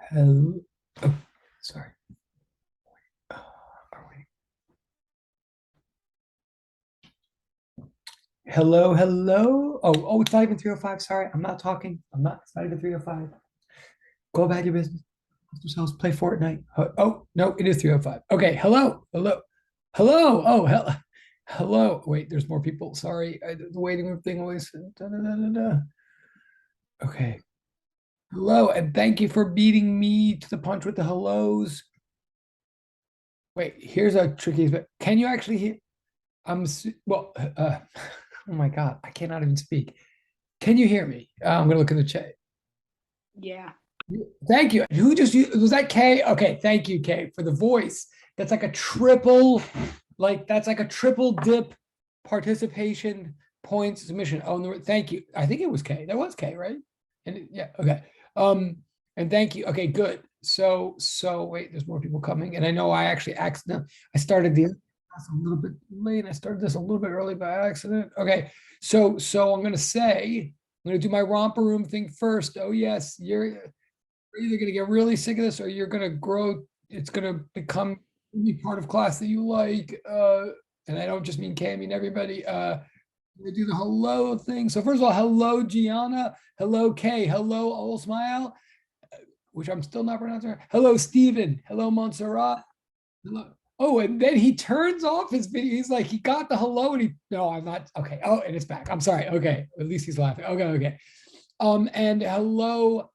Hello. Oh, sorry. Are we? Hello, hello. Oh, it's not even 3:05. Sorry, I'm not talking. It's not even 3:05. Go about your business. Yourselves play Fortnite. Oh, no, it is 3:05. Okay, hello, hello, hello. Oh, hello. Hello. Wait, there's more people. Sorry. The waiting room thing always. Da, da, da, da, da. Okay. Hello, and thank you for beating me to the punch with the hellos. Wait, here's a tricky, but can you actually hear? Well, oh my God, I cannot even speak. Can you hear me? I'm gonna look in the chat. Yeah. Thank you. Who just was that Kay? Okay, thank you, Kay, for the voice. That's like a triple, that's like a triple dip participation points submission. Oh, no, thank you. I think it was Kay. That was Kay, right? Yeah, okay. Um, and thank you. Okay, good. So wait, there's more people coming, and I know I actually accidentally I started the class a little bit late. I started this a little bit early by accident. Okay, so I'm gonna say I'm gonna do my romper room thing first. Oh yes, you're either going to get really sick of this or you're going to grow. It's going to become really part of class that you like. And I don't just mean Kay, I mean everybody. We do the hello thing. So first of all, hello, Gianna. Hello, Kay. Hello, Old Smile, which I'm still not pronouncing. Hello, Stephen. Hello, Montserrat. Hello. Oh, and then he turns off his video. He's like, he got the hello and no, I'm not. Okay. Oh, and it's back. I'm sorry. Okay. At least he's laughing. Okay. Okay. And hello,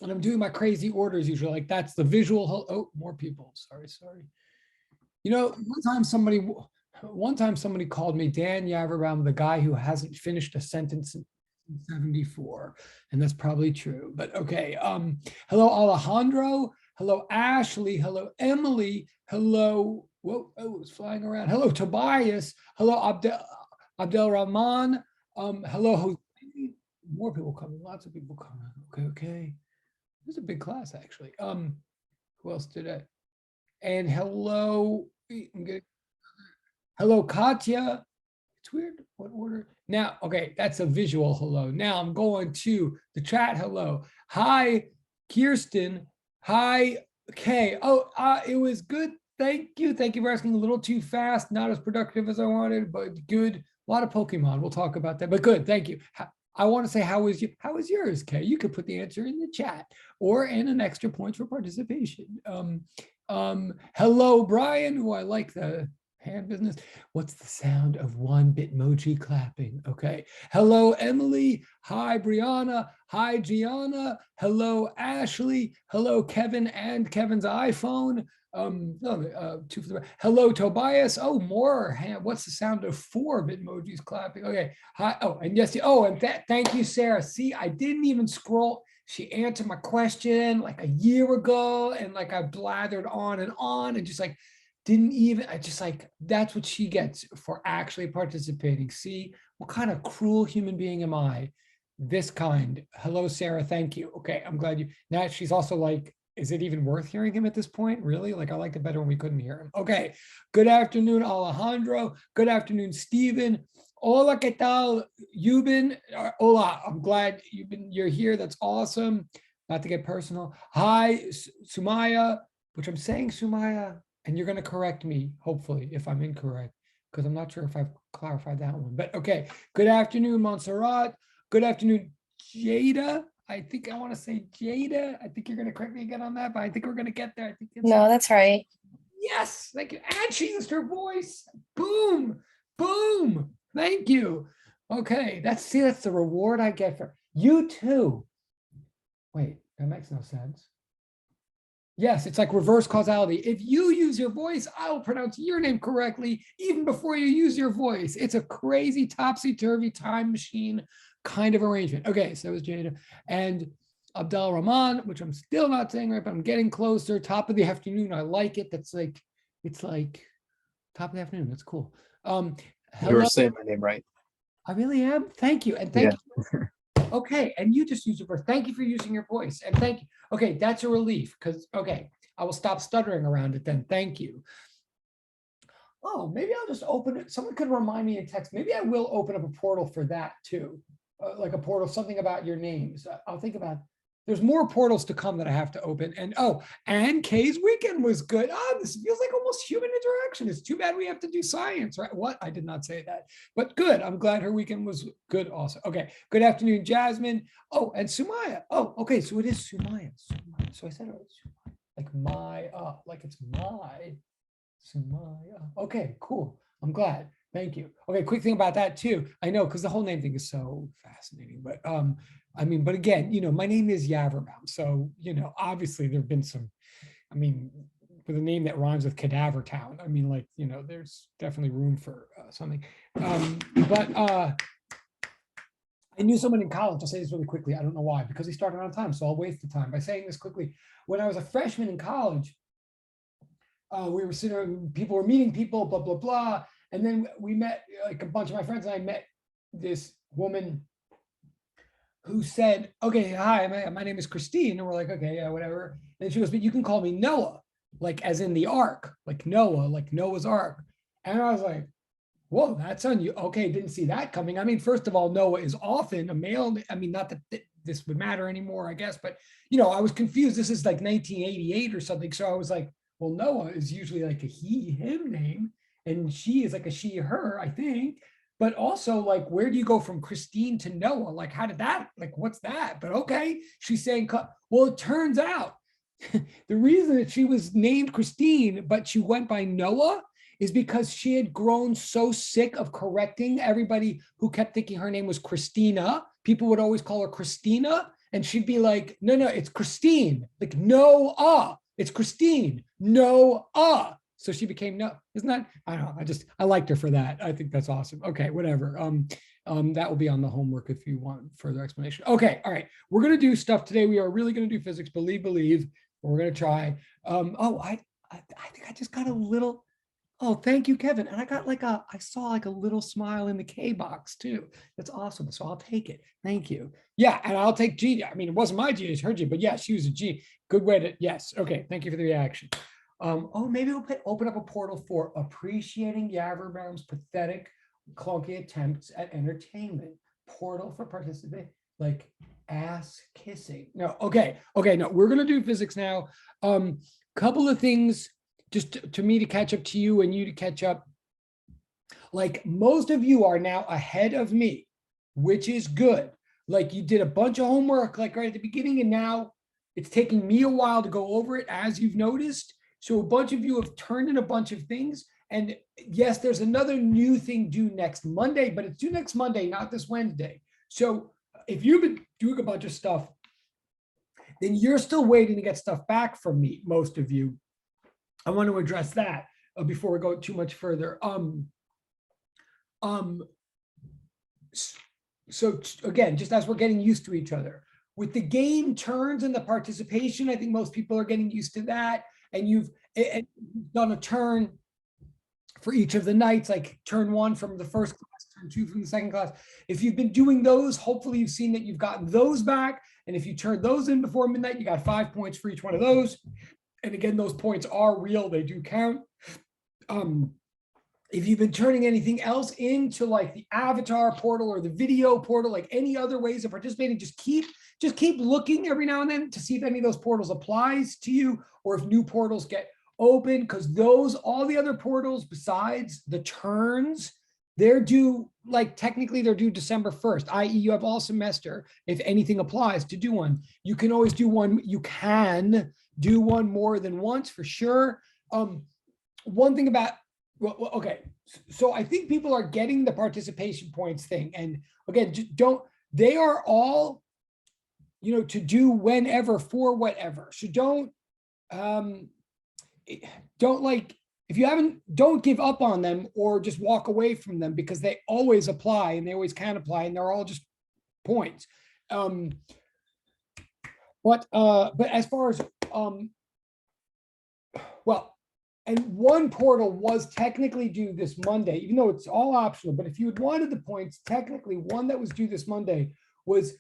and I'm doing my crazy orders usually. Like that's the visual. Oh, more people. Sorry. You know, one time somebody called me Dan Yaverbaum, the guy who hasn't finished a sentence in 74, and that's probably true. But okay. Hello Alejandro. Hello Ashley. Hello Emily. Hello. Whoa, oh, it's flying around. Hello Tobias. Hello Abdel Rahman. Hello Jose. More people coming. Lots of people coming. Okay. It was a big class, actually. Who else did it? And hello, hello, Katya. It's weird. What order? Now, okay, that's a visual hello. Now I'm going to the chat. Hello. Hi, Kirsten. Hi, Kay. Oh, it was good. Thank you. Thank you for asking. A little too fast, not as productive as I wanted, but good. A lot of Pokemon. We'll talk about that, but good. Thank you. I want to say, how was yours, Kay? You could put the answer in the chat or in an extra point for participation. Hello, Brian, who I like the hand business. What's the sound of one Bitmoji clapping? Okay. Hello, Emily. Hi, Brianna. Hi, Gianna. Hello, Ashley. Hello, Kevin and Kevin's iPhone. Two for the hello, Tobias. Oh, more hand. What's the sound of four Bitmojis clapping? Okay. Hi. Oh, and yes. Oh, and thank you, Sarah. See, I didn't even scroll. She answered my question like a year ago, and like I blathered on and just like didn't even. I just like that's what she gets for actually participating. See, what kind of cruel human being am I? This kind. Hello, Sarah. Thank you. Okay, I'm glad you. Now she's also like, is it even worth hearing him at this point? Really? Like I liked it better when we couldn't hear him. Okay. Good afternoon, Alejandro. Good afternoon, Stephen. Hola, ¿qué tal? Yuben. Hola. I'm glad you're here. That's awesome. Not to get personal. Hi, Sumaya, which I'm saying Sumaya, and you're going to correct me, hopefully, if I'm incorrect, because I'm not sure if I've clarified that one. But okay. Good afternoon, Montserrat. Good afternoon, Jada. I think I want to say Jada. I think you're going to correct me again on that, but I think we're going to get there. I think it's No, that's right. yes. Thank you. And she used her voice. Boom, boom. Thank you. Okay, that's the reward I get for you too. Wait, that makes no sense. Yes, it's like reverse causality. If you use your voice, I will pronounce your name correctly even before you use your voice. It's a crazy topsy-turvy time machine kind of arrangement. Okay, so it was Jada and Abdel Rahman, which I'm still not saying right, but I'm getting closer. Top of the afternoon. I like it. That's like, it's like top of the afternoon. That's cool. You were saying my name right. I really am. Thank you. And thank you. Okay, and you just used your voice. Thank you for using your voice. And thank you. Okay, that's a relief because, okay, I will stop stuttering around it then. Thank you. Oh, maybe I'll just open it. Someone could remind me in text. Maybe I will open up a portal for that too. Like a portal, something about your names. I'll think about there's more portals to come that I have to open. And and Kay's weekend was good. Oh, this feels like almost human interaction. It's too bad we have to do science, right? What? I did not say that, but good. I'm glad her weekend was good also. Okay. Good afternoon, Jasmine. Oh, and Sumaya. Oh, okay. So it is Sumaya. So I said it was Sumaya. Like it's my Sumaya. Okay, cool. I'm glad. Thank you. Okay, quick thing about that too. I know, because the whole name thing is so fascinating, but I mean, but again, my name is Yaverbaum. So, obviously there've been some, with a name that rhymes with Cadaver Town. I mean, like, there's definitely room for something. But I knew someone in college. I'll say this really quickly. I don't know why, because he started on time. So I'll waste the time by saying this quickly. When I was a freshman in college, we were sitting, people were meeting people, blah, blah, blah. And then we met, like a bunch of my friends, and I met this woman who said, okay, hi, my name is Christine. And we're like, okay, yeah, whatever. And she goes, but you can call me Noah, like as in the ark, like Noah, like Noah's ark. And I was like, whoa, that's on you. Okay, didn't see that coming. I mean, first of all, Noah is often a male. I mean, not that this would matter anymore, I guess, but I was confused. This is like 1988 or something. So I was like, well, Noah is usually like a he, him name, and she is like a she, her, I think. But also, like, where do you go from Christine to Noah? Like, how did that, like, what's that? But okay, she's saying, well, it turns out the reason that she was named Christine, but she went by Noah, is because she had grown so sick of correcting everybody who kept thinking her name was Christina. People would always call her Christina, and she'd be like, no, it's Christine. Like, no, it's Christine. No, So she became no. Isn't that? I don't know. I liked her for that. I think that's awesome. Okay, whatever. That will be on the homework if you want further explanation. Okay, all right. We're gonna do stuff today. We are really gonna do physics. Believe. We're gonna try. I think I just got a little. Oh, thank you, Kevin. And I got I saw like a little smile in the K box too. That's awesome. So I'll take it. Thank you. Yeah, and I'll take G. I mean, it wasn't my G, it's her G, but yeah, she was a G. Good way to, yes. Okay, thank you for the reaction. Maybe we'll open up a portal for appreciating Yaverbaum's pathetic, clunky attempts at entertainment. Portal for participate, like ass kissing. No, okay, no, we're gonna do physics now. Couple of things just to me to catch up to you and you to catch up. Like, most of you are now ahead of me, which is good. Like, you did a bunch of homework like right at the beginning, and now it's taking me a while to go over it, as you've noticed. So a bunch of you have turned in a bunch of things. And yes, there's another new thing due next Monday, but it's due next Monday, not this Wednesday. So if you've been doing a bunch of stuff, then you're still waiting to get stuff back from me, most of you. I want to address that before we go too much further. So again, just as we're getting used to each other, with the game turns and the participation, I think most people are getting used to that. And you've done a turn for each of the nights, like turn 1 from the first class, turn 2 from the second class. If you've been doing those, hopefully you've seen that you've gotten those back. And if you turned those in before midnight, you got 5 points for each one of those. And again, those points are real, they do count. If you've been turning anything else into like the avatar portal or the video portal, like any other ways of participating, just keep looking every now and then to see if any of those portals applies to you, or if new portals get open, because all the other portals besides the turns, they're due, like technically they're due December 1st, i.e. you have all semester, if anything applies, to do one. You can always do one, you can do one more than once for sure. One thing about, well, okay, so I think people are getting the participation points thing. And again, they are all, to do whenever for whatever. So don't like, if you haven't, don't give up on them or just walk away from them, because they always apply and they always can apply, and they're all just points. But as far as, and one portal was technically due this Monday, even though it's all optional. But if you had wanted the points, technically one that was due this Monday was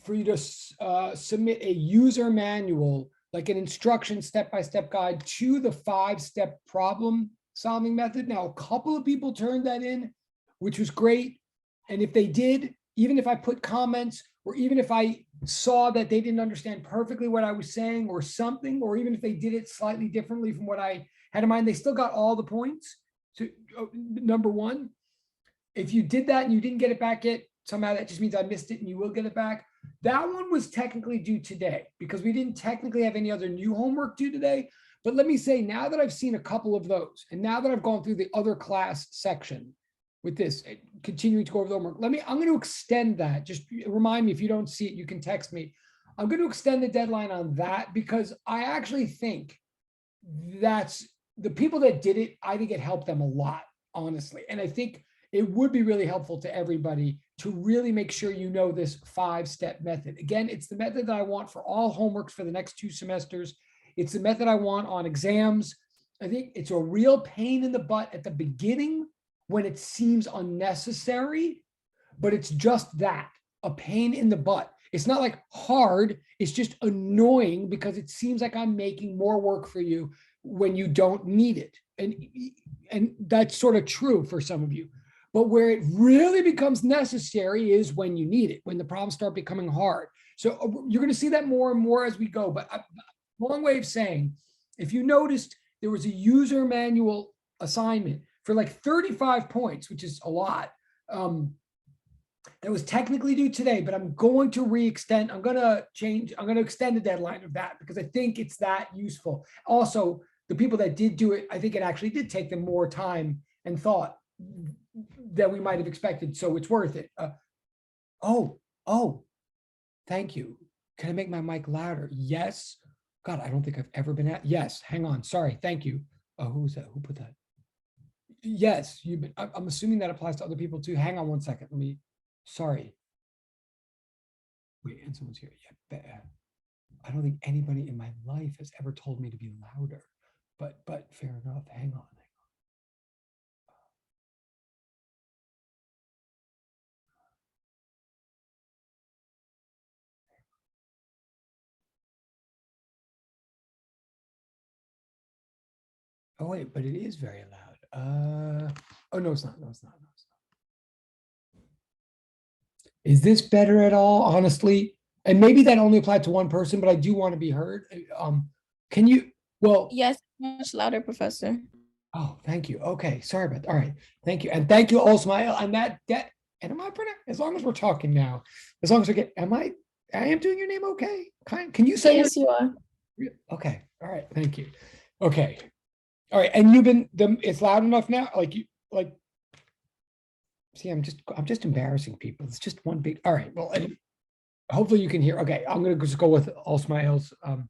for you to submit a user manual, like an instruction step-by-step guide to the 5-step problem solving method. Now, a couple of people turned that in, which was great. And if they did, even if I put comments, or even if I saw that they didn't understand perfectly what I was saying or something, or even if they did it slightly differently from what I had in mind, they still got all the points. So number one, if you did that and you didn't get it back yet, somehow that just means I missed it and you will get it back. That one was technically due today because we didn't technically have any other new homework due today. But let me say, now that I've seen a couple of those, and now that I've gone through the other class section with this, continuing to go over the homework, I'm going to extend that. Just remind me if you don't see it, you can text me. I'm going to extend the deadline on that because I actually think that's the people that did it. I think it helped them a lot, honestly. And I think it would be really helpful to everybody to really make sure you know this 5-step method. Again, it's the method that I want for all homeworks for the next 2 semesters. It's the method I want on exams. I think it's a real pain in the butt at the beginning when it seems unnecessary, but it's just that, a pain in the butt. It's not like hard, it's just annoying because it seems like I'm making more work for you when you don't need it. And that's sort of true for some of you. But where it really becomes necessary is when you need it, when the problems start becoming hard. So you're going to see that more and more as we go. But long way of saying, if you noticed, there was a user manual assignment for like 35 points, which is a lot. That was technically due today, but I'm going to re-extend. I'm going to extend the deadline of that because I think it's that useful. Also, the people that did do it, I think it actually did take them more time and thought than we might have expected. So it's worth it. Thank you. Can I make my mic louder? Yes. God, I don't think I've ever been at. Yes. Hang on. Sorry. Thank you. Who was that? Who put that? Yes. You've been. I'm assuming that applies to other people too. Hang on one second. Let me. Sorry. Wait, and someone's here. Yeah. I don't think anybody in my life has ever told me to be louder. But fair enough. Hang on. Oh wait, but it is very loud. Oh no, it's not. No, it's not. No, it's not. Is this better at all? Honestly, and maybe that only applied to one person, but I do want to be heard. Can you? Well, yes, much louder, Professor. Oh, thank you. Okay, sorry about that. All right, thank you, and thank you, Osmail. And that. And am I pronouncing? As long as we're talking now, as long as we get. I am doing your name okay? Can you say? Yes, you are. Okay. All right. Thank you. Okay. All right, and you've been it's loud enough now. See, I'm just embarrassing people. It's just one big. All right, well, hopefully you can hear. Okay, I'm gonna just go with all smiles. Oh,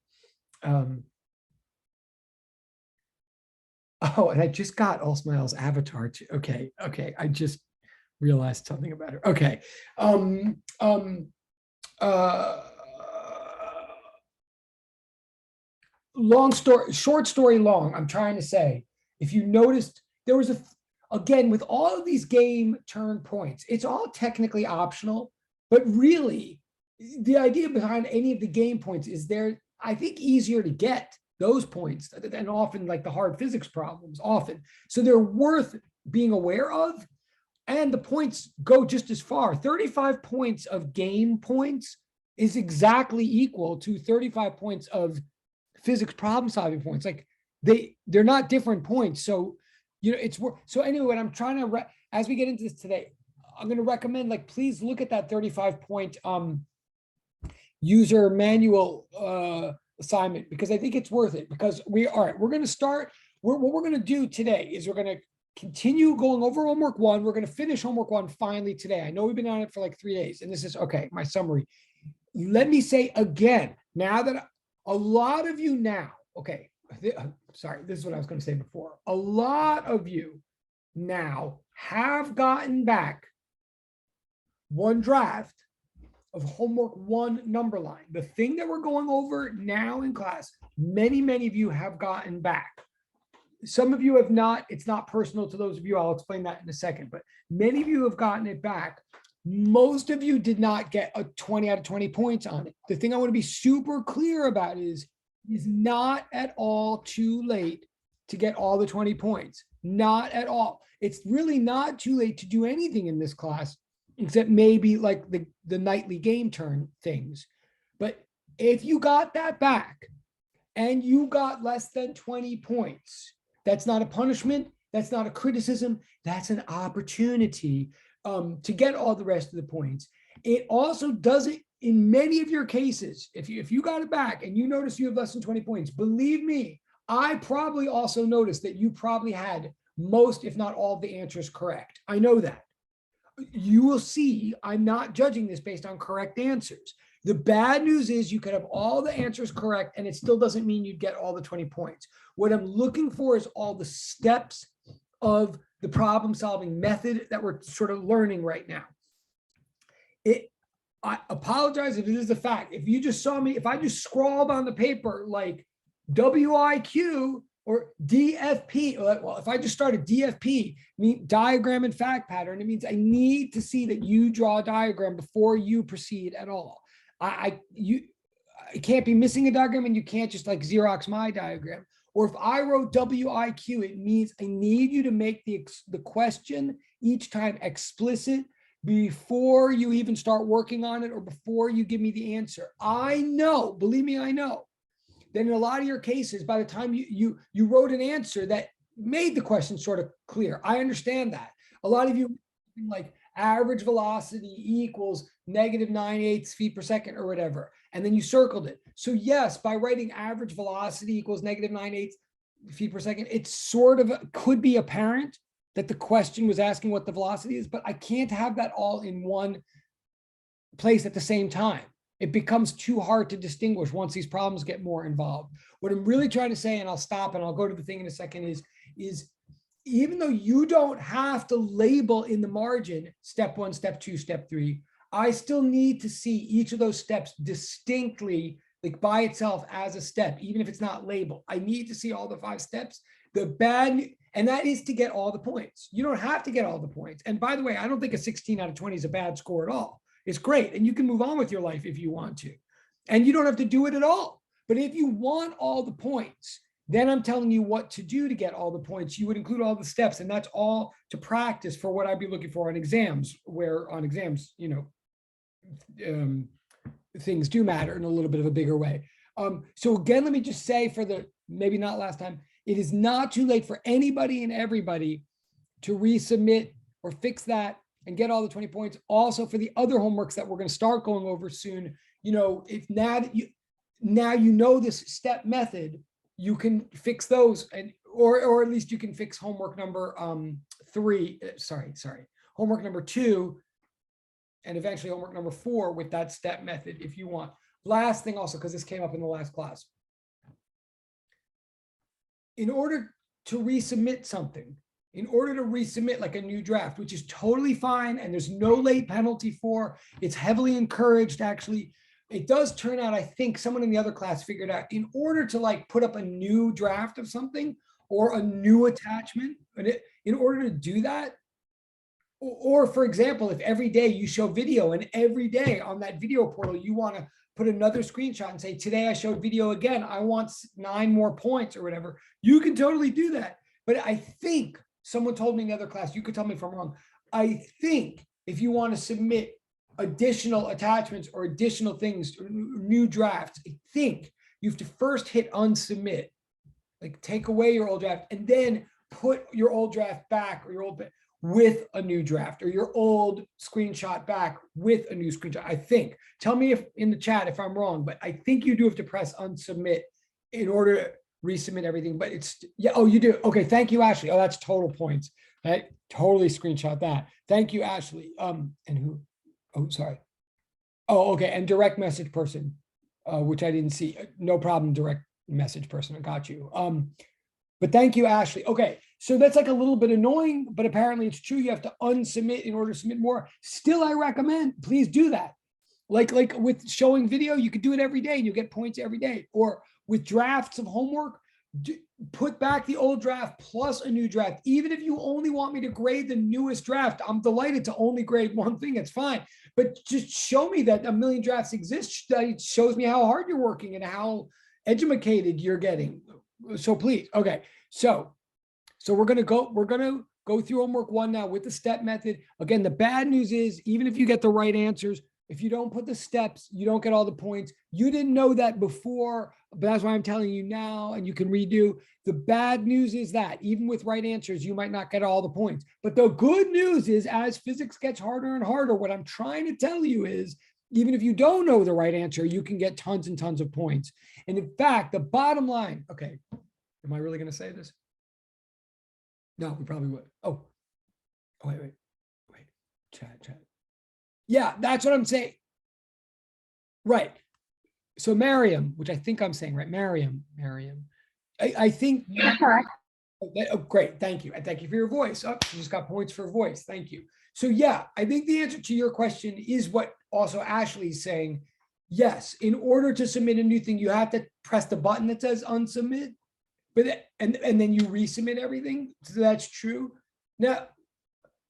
and I just got all smiles avatar too. Okay, I just realized something about her. Okay, short story long, I'm trying to say, if you noticed, there was again, with all of these game turn points, it's all technically optional, but really the idea behind any of the game points is they're, I think, easier to get those points than often like the hard physics problems often. So they're worth being aware of. And the points go just as far. 35 points of game points is exactly equal to 35 points of physics problem solving points. Like they're not different points. So, it's so anyway, what I'm trying to, as we get into this today, I'm going to recommend, like, please look at that 35 point user manual assignment, because I think it's worth it. Because we're going to start, what we're going to do today is we're going to continue going over homework 1. We're going to finish homework 1 finally today. I know we've been on it for like 3 days, and this is okay. My summary. Let me say again, now that a lot of you now, okay, sorry, this is what I was going to say before. A lot of you now have gotten back one draft of homework 1 number line. The thing that we're going over now in class, many of you have gotten back. Some of you have not. It's not personal to those of you. I'll explain that in a second, but many of you have gotten it back. Most of you did not get a 20 out of 20 points on it. The thing I want to be super clear about is not at all too late to get all the 20 points. Not at all. It's really not too late to do anything in this class, except maybe like the nightly game turn things. But if you got that back and you got less than 20 points, that's not a punishment. That's not a criticism. That's an opportunity to get all the rest of the points. It also doesn't, in many of your cases, if you got it back and you notice you have less than 20 points, believe me, I probably also noticed that you probably had most, if not all, of the answers correct. I know that. You will see, I'm not judging this based on correct answers. The bad news is you could have all the answers correct and it still doesn't mean you'd get all the 20 points. What I'm looking for is all the steps of the problem solving method that we're sort of learning right now. I apologize if it is a fact. If you just saw me, if I just scrawled on the paper like WIQ or DFP, well, if I just started DFP, diagram and fact pattern, it means I need to see that you draw a diagram before you proceed at all. I can't be missing a diagram and you can't just like Xerox my diagram. Or if I wrote WIQ, it means I need you to make the question each time explicit before you even start working on it or before you give me the answer. I know, believe me, I know that in a lot of your cases, by the time you wrote an answer that made the question sort of clear. I understand that. A lot of you like average velocity equals -9/8 feet per second or whatever, and then you circled it. So yes, by writing average velocity equals -9/8 feet per second, it sort of could be apparent that the question was asking what the velocity is, but I can't have that all in one place at the same time. It becomes too hard to distinguish once these problems get more involved. What I'm really trying to say, and I'll stop and I'll go to the thing in a second, is even though you don't have to label in the margin step 1, step 2, step 3, I still need to see each of those steps distinctly, like by itself as a step, even if it's not labeled. I need to see all the 5 steps. And that is to get all the points. You don't have to get all the points. And by the way, I don't think a 16 out of 20 is a bad score at all. It's great. And you can move on with your life if you want to. And you don't have to do it at all. But if you want all the points, then I'm telling you what to do to get all the points. You would include all the steps, and that's all to practice for what I'd be looking for on exams, where on exams, things do matter in a little bit of a bigger way. So again, let me just say for the, maybe not last time, it is not too late for anybody and everybody to resubmit or fix that and get all the 20 points. Also for the other homeworks that we're going to start going over soon, if now that you know this step method, you can fix those, and or at least you can fix homework number 3, homework number 2, and eventually homework number 4 with that step method if you want. Last thing also, because this came up in the last class. In order to resubmit something, in order to resubmit like a new draft, which is totally fine and there's no late penalty for, it's heavily encouraged actually. It does turn out, I think someone in the other class figured out, in order to like put up a new draft of something or a new attachment, in order to do that, or for example, if every day you show video and every day on that video portal, you want to put another screenshot and say, today I showed video again, I want 9 more points or whatever, you can totally do that. But I think someone told me in the other class, you could tell me if I'm wrong, I think if you want to submit additional attachments or additional things, or new drafts, I think you have to first hit unsubmit, like take away your old draft and then put your old draft back or your old with a new draft, or your old screenshot back with a new screenshot. I think, tell me if in the chat if I'm wrong, but I think you do have to press unsubmit in order to resubmit everything. But it's, yeah, oh, you do. Okay, thank you, Ashley. Oh, that's total points. I totally screenshot that. Thank you, Ashley. And who? Oh, sorry. Oh, okay. And direct message person, which I didn't see. No problem, direct message person. I got you. But thank you, Ashley. Okay, so that's like a little bit annoying, but apparently it's true. You have to unsubmit in order to submit more. Still, I recommend, please do that. Like with showing video, you could do it every day and you get points every day. Or with drafts of homework, put back the old draft plus a new draft. Even if you only want me to grade the newest draft, I'm delighted to only grade one thing. It's fine. But just show me that a million drafts exist. It shows me how hard you're working and how educated you're getting. So please, okay. So we're gonna go through homework 1 now with the step method. Again, the bad news is even if you get the right answers, If you don't put the steps, you don't get all the points. You didn't know that before, but that's why I'm telling you now, and you can redo. The bad news is that even with right answers, you might not get all the points. But the good news is as physics gets harder and harder, what I'm trying to tell you is, even if you don't know the right answer, you can get tons and tons of points. And in fact, the bottom line, okay, am I really going to say this? No, we probably would. Oh, wait. Chat. Yeah, that's what I'm saying. Right. So Mariam, which I think I'm saying, right? Mariam. I think. Correct. Oh, great. Thank you. And thank you for your voice. Oh, you just got points for voice. Thank you. So yeah, I think the answer to your question is what also Ashley's saying. Yes, in order to submit a new thing, you have to press the button that says unsubmit, but and then you resubmit everything. So that's true. Now,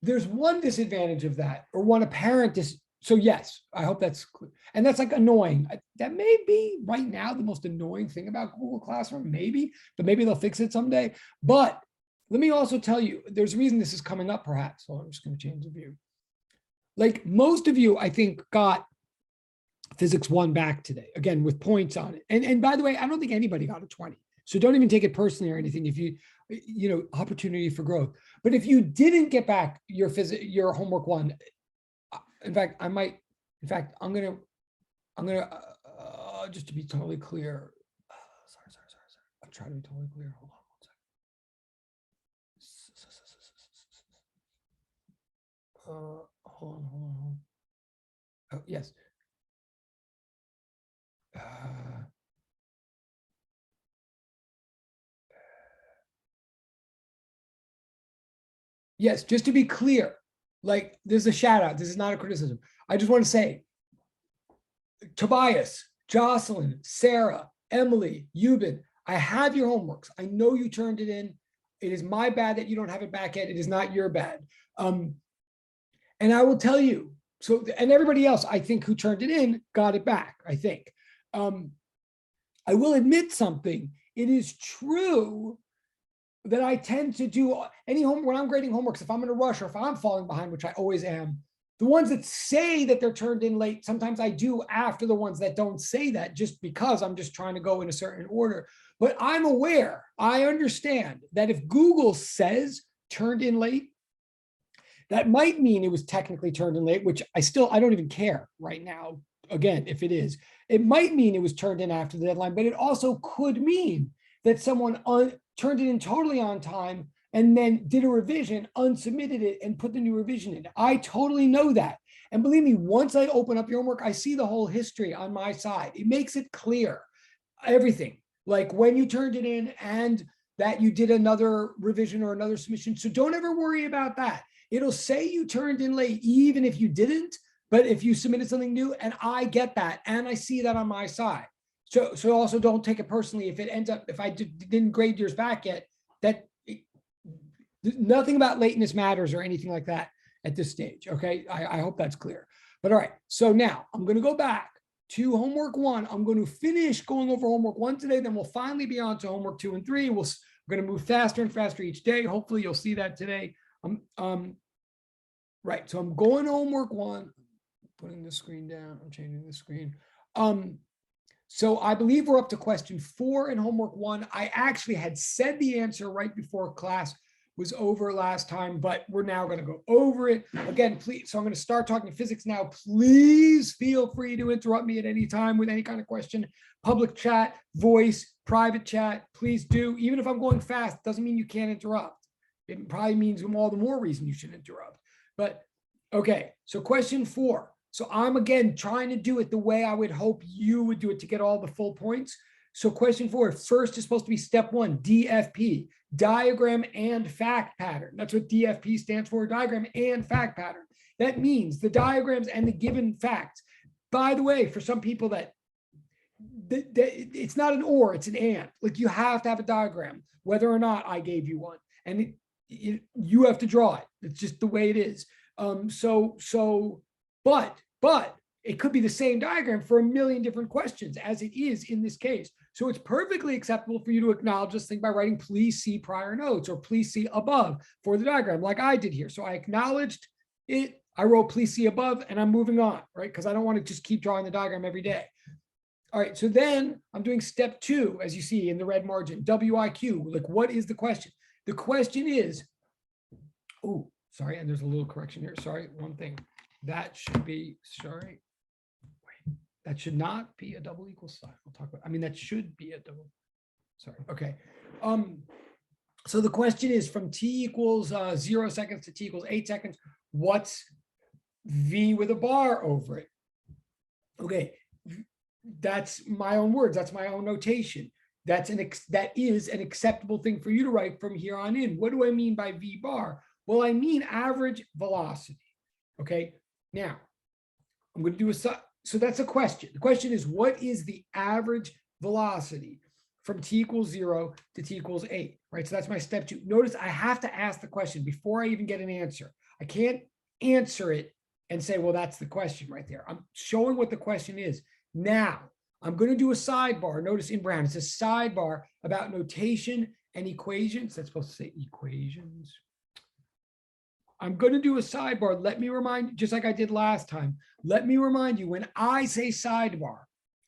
there's one disadvantage of that, or one apparent so yes, I hope that's clear. And that's like annoying. That may be right now the most annoying thing about Google Classroom, maybe, but maybe they'll fix it someday. But let me also tell you, there's a reason this is coming up perhaps. So I'm just going to change the view. Like most of you, I think, got Physics 1 back today, again, with points on it. And by the way, I don't think anybody got a 20. So don't even take it personally or anything. If you know, opportunity for growth. But if you didn't get back your homework 1, in fact, I'm gonna just to be totally clear. Sorry. I'm trying to be totally clear. Hold on 1 second. Hold on. Oh, yes. Yes, just to be clear, like there's a shout out. This is not a criticism. I just want to say, Tobias, Jocelyn, Sarah, Emily, Euban, I have your homeworks. I know you turned it in. It is my bad that you don't have it back yet. It is not your bad. And I will tell you, so, and everybody else, I think, who turned it in, got it back, I think. I will admit something. It is true that I tend to do any homework when I'm grading homeworks, if I'm in a rush or if I'm falling behind, which I always am, the ones that say that they're turned in late, sometimes I do after the ones that don't say that, just because I'm just trying to go in a certain order. But I'm aware, I understand that if Google says turned in late, that might mean it was technically turned in late, which I don't even care right now. Again, if it is, it might mean it was turned in after the deadline, but it also could mean that someone turned it in totally on time and then did a revision, unsubmitted it, and put the new revision in. I totally know that. And believe me, once I open up your homework, I see the whole history on my side. It makes it clear, everything, like when you turned it in and that you did another revision or another submission. So don't ever worry about that. It'll say you turned in late, even if you didn't, but if you submitted something new, and I get that, and I see that on my side. So also don't take it personally if it ends up, if I didn't grade yours back yet, nothing about lateness matters or anything like that at this stage, okay? I hope that's clear. But all right, so now I'm gonna go back to homework 1. I'm going to finish going over homework 1 today, then we'll finally be on to homework 2 and 3. We're gonna move faster and faster each day. Hopefully you'll see that today. Right, so I'm going to homework 1, putting the screen down, I'm changing the screen. So I believe we're up to question 4 in homework 1. I actually had said the answer right before class was over last time, but we're now going to go over it again, please. So I'm going to start talking physics now. Please feel free to interrupt me at any time with any kind of question. Public chat, voice, private chat, please do. Even if I'm going fast, doesn't mean you can't interrupt. It probably means all the more reason you should interrupt. But okay, so question 4. So I'm again trying to do it the way I would hope you would do it to get all the full points. So question 4, first is supposed to be step 1, DFP, diagram and fact pattern. That's what DFP stands for, diagram and fact pattern. That means the diagrams and the given facts. By the way, for some people that it's not an or, it's an and. Like you have to have a diagram, whether or not I gave you one. And you have to draw it. It's just the way it is. But it could be the same diagram for a million different questions, as it is in this case. So it's perfectly acceptable for you to acknowledge this thing by writing, please see prior notes or please see above for the diagram, like I did here. So I acknowledged it. I wrote please see above and I'm moving on, right? Because I don't want to just keep drawing the diagram every day. All right, so then I'm doing step 2, as you see in the red margin, WIQ, like what is the question? The question is, oh, sorry, and there's a little correction here. Sorry, one thing. That should be, sorry, wait, that should not be a double equal sign. We'll talk about, I mean, that should be a double, sorry, okay. So the question is from t equals 0 seconds to t equals 8 seconds, what's V with a bar over it? Okay, that's my own words. That's my own notation. That is an acceptable thing for you to write from here on in. What do I mean by V bar? Well, I mean average velocity. Okay, now I'm going to do so that's a question. The question is, what is the average velocity from t equals 0 to t equals 8, right? So that's my step 2. Notice I have to ask the question before I even get an answer. I can't answer it and say, well, that's the question right there. I'm showing what the question is. Now, I'm going to do a sidebar. Notice in brown, it's a sidebar about notation and equations. That's supposed to say equations. I'm going to do a sidebar. Let me remind you, just like I did last time, let me remind you, when I say sidebar,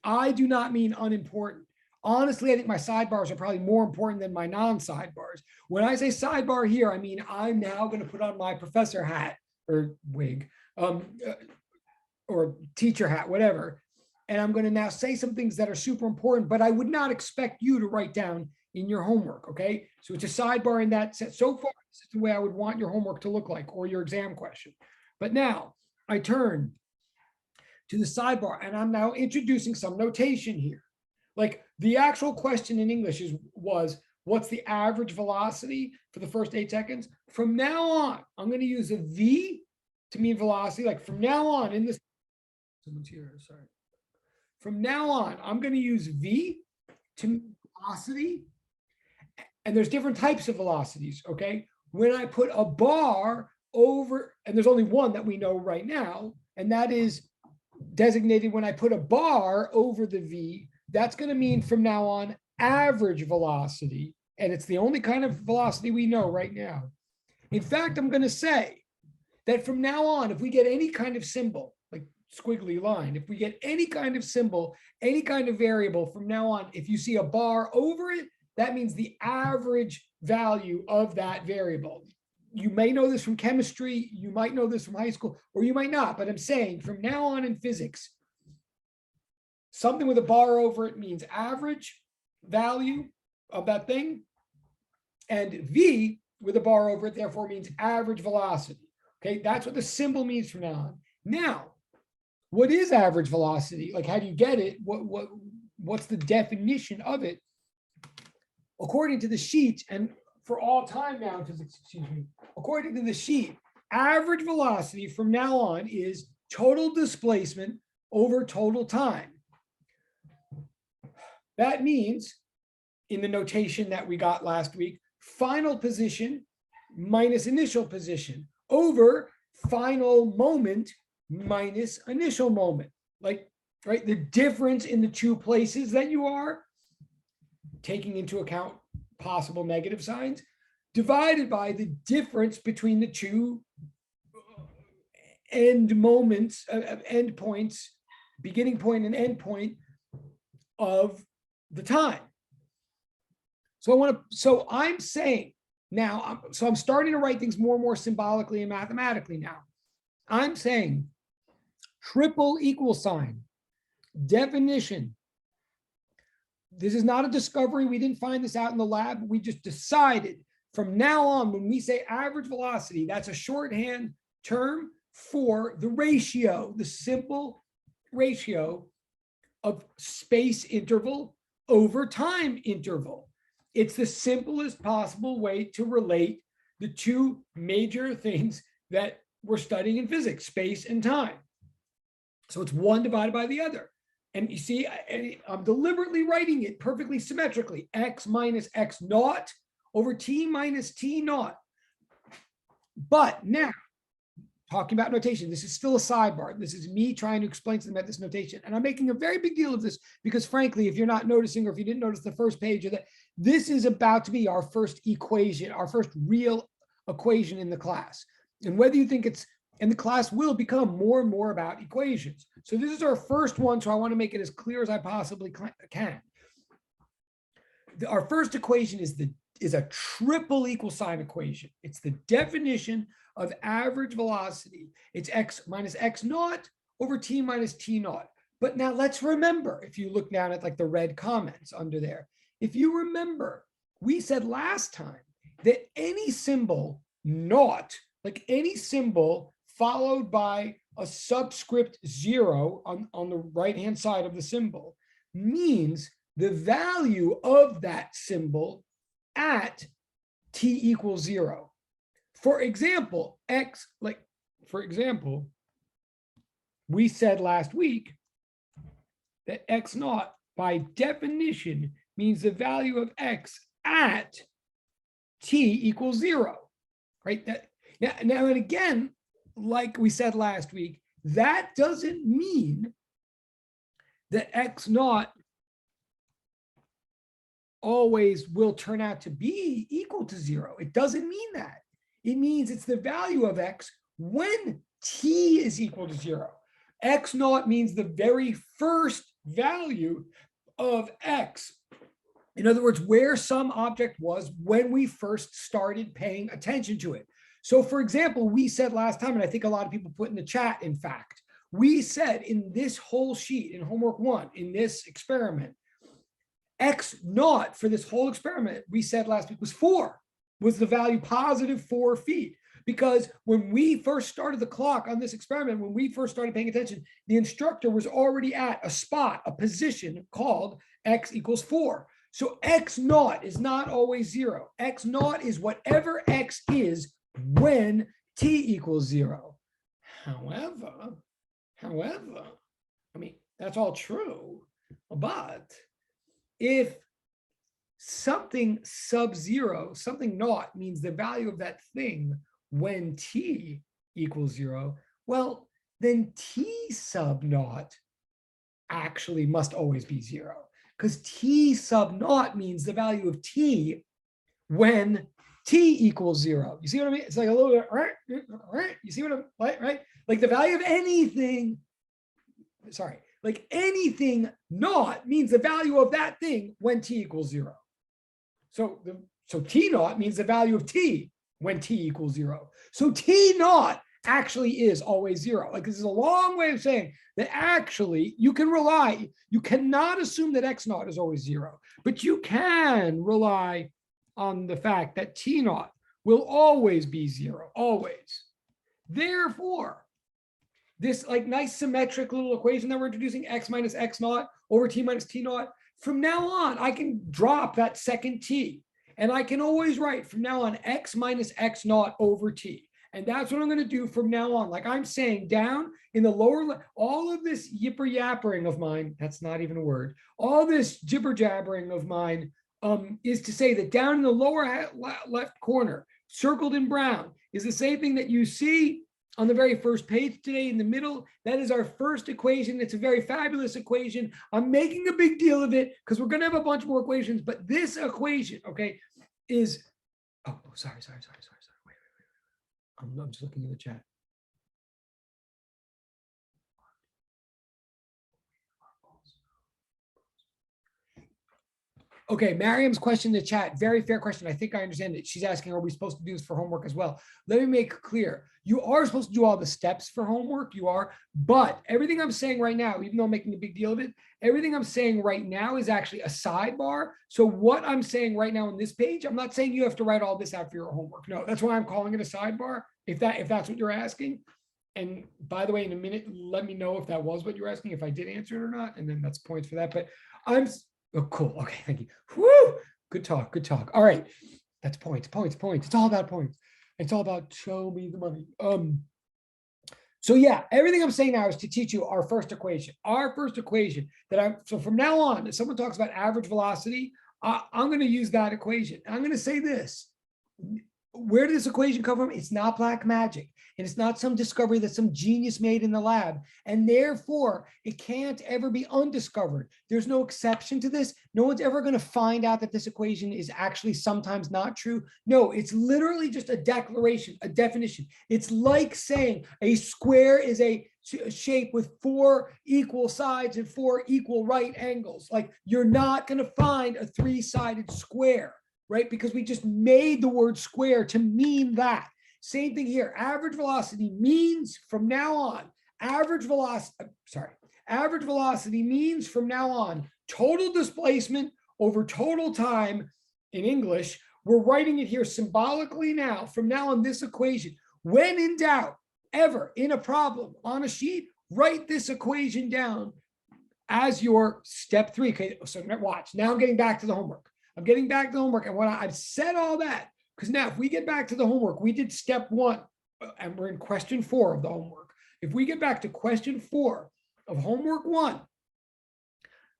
I do not mean unimportant. Honestly, I think my sidebars are probably more important than my non-sidebars. When I say sidebar here, I mean, I'm now going to put on my professor hat or wig, or teacher hat, whatever. And I'm going to now say some things that are super important, but I would not expect you to write down in your homework. Okay. So it's a sidebar in that sense. So far, this is the way I would want your homework to look like, or your exam question. But now I turn to the sidebar and I'm now introducing some notation here. Like the actual question in English was, what's the average velocity for the first 8 seconds? From now on, I'm going to use a V to mean velocity. Like from now on in this, someone's here, sorry. From now on, I'm going to use V to mean velocity. And there's different types of velocities, okay? When I put a bar over, and there's only one that we know right now, and that is designated when I put a bar over the V, that's going to mean from now on average velocity. And it's the only kind of velocity we know right now. In fact, I'm going to say that from now on, if we get any kind of symbol, like squiggly line, if we get any kind of symbol, any kind of variable from now on, if you see a bar over it, that means the average value of that variable. You may know this from chemistry, you might know this from high school, or you might not, but I'm saying from now on in physics, something with a bar over it means average value of that thing, and V with a bar over it therefore means average velocity. Okay, that's what the symbol means from now on. Now, what is average velocity? Like, how do you get it? What's the definition of it? According to the sheet, and for all time now, excuse me, according to the sheet, average velocity from now on is total displacement over total time. That means, in the notation that we got last week, final position minus initial position over final moment minus initial moment. Like, right, the difference in the 2 places that you are, taking into account possible negative signs, divided by the difference between the 2 end moments, end points, beginning point and end point of the time. So I'm saying now, I'm starting to write things more and more symbolically and mathematically now. I'm saying triple equal sign, definition. This is not a discovery. We didn't find this out in the lab. We just decided from now on, when we say average velocity, that's a shorthand term for the ratio, the simple ratio of space interval over time interval. It's the simplest possible way to relate the 2 major things that we're studying in physics, space and time. So it's one divided by the other. And you see, I'm deliberately writing it perfectly symmetrically, x minus x naught over t minus t naught. But now, talking about notation, this is still a sidebar. This is me trying to explain to them about this notation. And I'm making a very big deal of this because frankly, if you're not noticing, or if you didn't notice the first page of that, this is about to be our first equation, our first real equation in the class. And whether you think it's and the class will become more and more about equations. So this is our first one, so I want to make it as clear as I possibly can. Our first equation is a triple equal sign equation. It's the definition of average velocity. It's x minus x naught over t minus t naught. But now let's remember, if you look down at like the red comments under there, if you remember, we said last time that any symbol naught, like any symbol followed by a subscript 0 on the right-hand side of the symbol, means the value of that symbol at t equals 0. For example, we said last week that x naught by definition means the value of x at t equals 0, right? Now and again, like we said last week, that doesn't mean that x naught always will turn out to be equal to 0. It doesn't mean that. It means it's the value of x when t is equal to 0. X naught means the very first value of x. In other words, where some object was when we first started paying attention to it. So for example, we said last time, and I think a lot of people put in the chat, in fact, we said in this whole sheet, in homework 1, in this experiment, x naught for this whole experiment, we said last week was 4, was the value positive 4 feet. Because when we first started the clock on this experiment, when we first started paying attention, the instructor was already at a spot, a position called x equals 4. So x naught is not always 0. X naught is whatever x is when t equals 0. However, I mean, that's all true, but if something sub-0, something naught means the value of that thing when t equals 0, well, then t sub naught actually must always be 0, because t sub naught means the value of t when t equals 0. You see what I mean? It's like a little bit, right? You see what I'm like, right? Like the value of anything, like anything naught means the value of that thing when t equals 0. So t naught means the value of t when t equals 0. So t naught actually is always 0. Like this is a long way of saying that actually you cannot assume that x naught is always 0, but you can rely on the fact that t naught will always be 0, always. Therefore, this like nice symmetric little equation that we're introducing, x minus x naught over t minus t naught, from now on, I can drop that second t. And I can always write from now on x minus x naught over t. And that's what I'm going to do from now on. Like I'm saying down in the lower, all of this yipper yappering of mine, that's not even a word, all this jibber jabbering of mine is to say that down in the lower left corner, circled in brown, is the same thing that you see on the very first page today in the middle. That is our first equation. It's a very fabulous equation. I'm making a big deal of it because we're going to have a bunch more equations, but this equation, okay, is, sorry. Wait. I'm just looking at the chat. Okay, Mariam's question in the chat, very fair question. I think I understand it. She's asking, are we supposed to do this for homework as well? Let me make clear. You are supposed to do all the steps for homework, you are, but everything I'm saying right now, even though I'm making a big deal of it, everything I'm saying right now is actually a sidebar. So what I'm saying right now on this page, I'm not saying you have to write all this out for your homework. No, that's why I'm calling it a sidebar, if that's what you're asking. And by the way, in a minute, let me know if that was what you're asking, if I did answer it or not, and then that's points for that. But oh, cool. Okay, thank you. Woo! Good talk. All right. That's points. It's all about points. It's all about show me the money. So yeah, everything I'm saying now is to teach you our first equation. So from now on, if someone talks about average velocity, I'm going to use that equation. I'm going to say this. where did this equation come from? It's not black magic. And it's not some discovery that some genius made in the lab. And therefore, it can't ever be undiscovered. There's no exception to this. No one's ever going to find out that this equation is actually sometimes not true. No, it's literally just a declaration, a definition. It's like saying a square is a shape with 4 equal sides and 4 equal right angles. Like, you're not going to find a 3-sided square, right? Because we just made the word square to mean that. Same thing here. Average velocity means from now on, average velocity means from now on total displacement over total time. In English, we're writing it here symbolically now. From now on, this equation, when in doubt, ever in a problem on a sheet, write this equation down as your step 3. Okay, so watch. Now I'm getting back to the homework. I'm getting back to the homework. And when I've said all that, because now if we get back to the homework, we did step 1 and we're in question 4 of the homework. If we get back to question 4 of homework 1,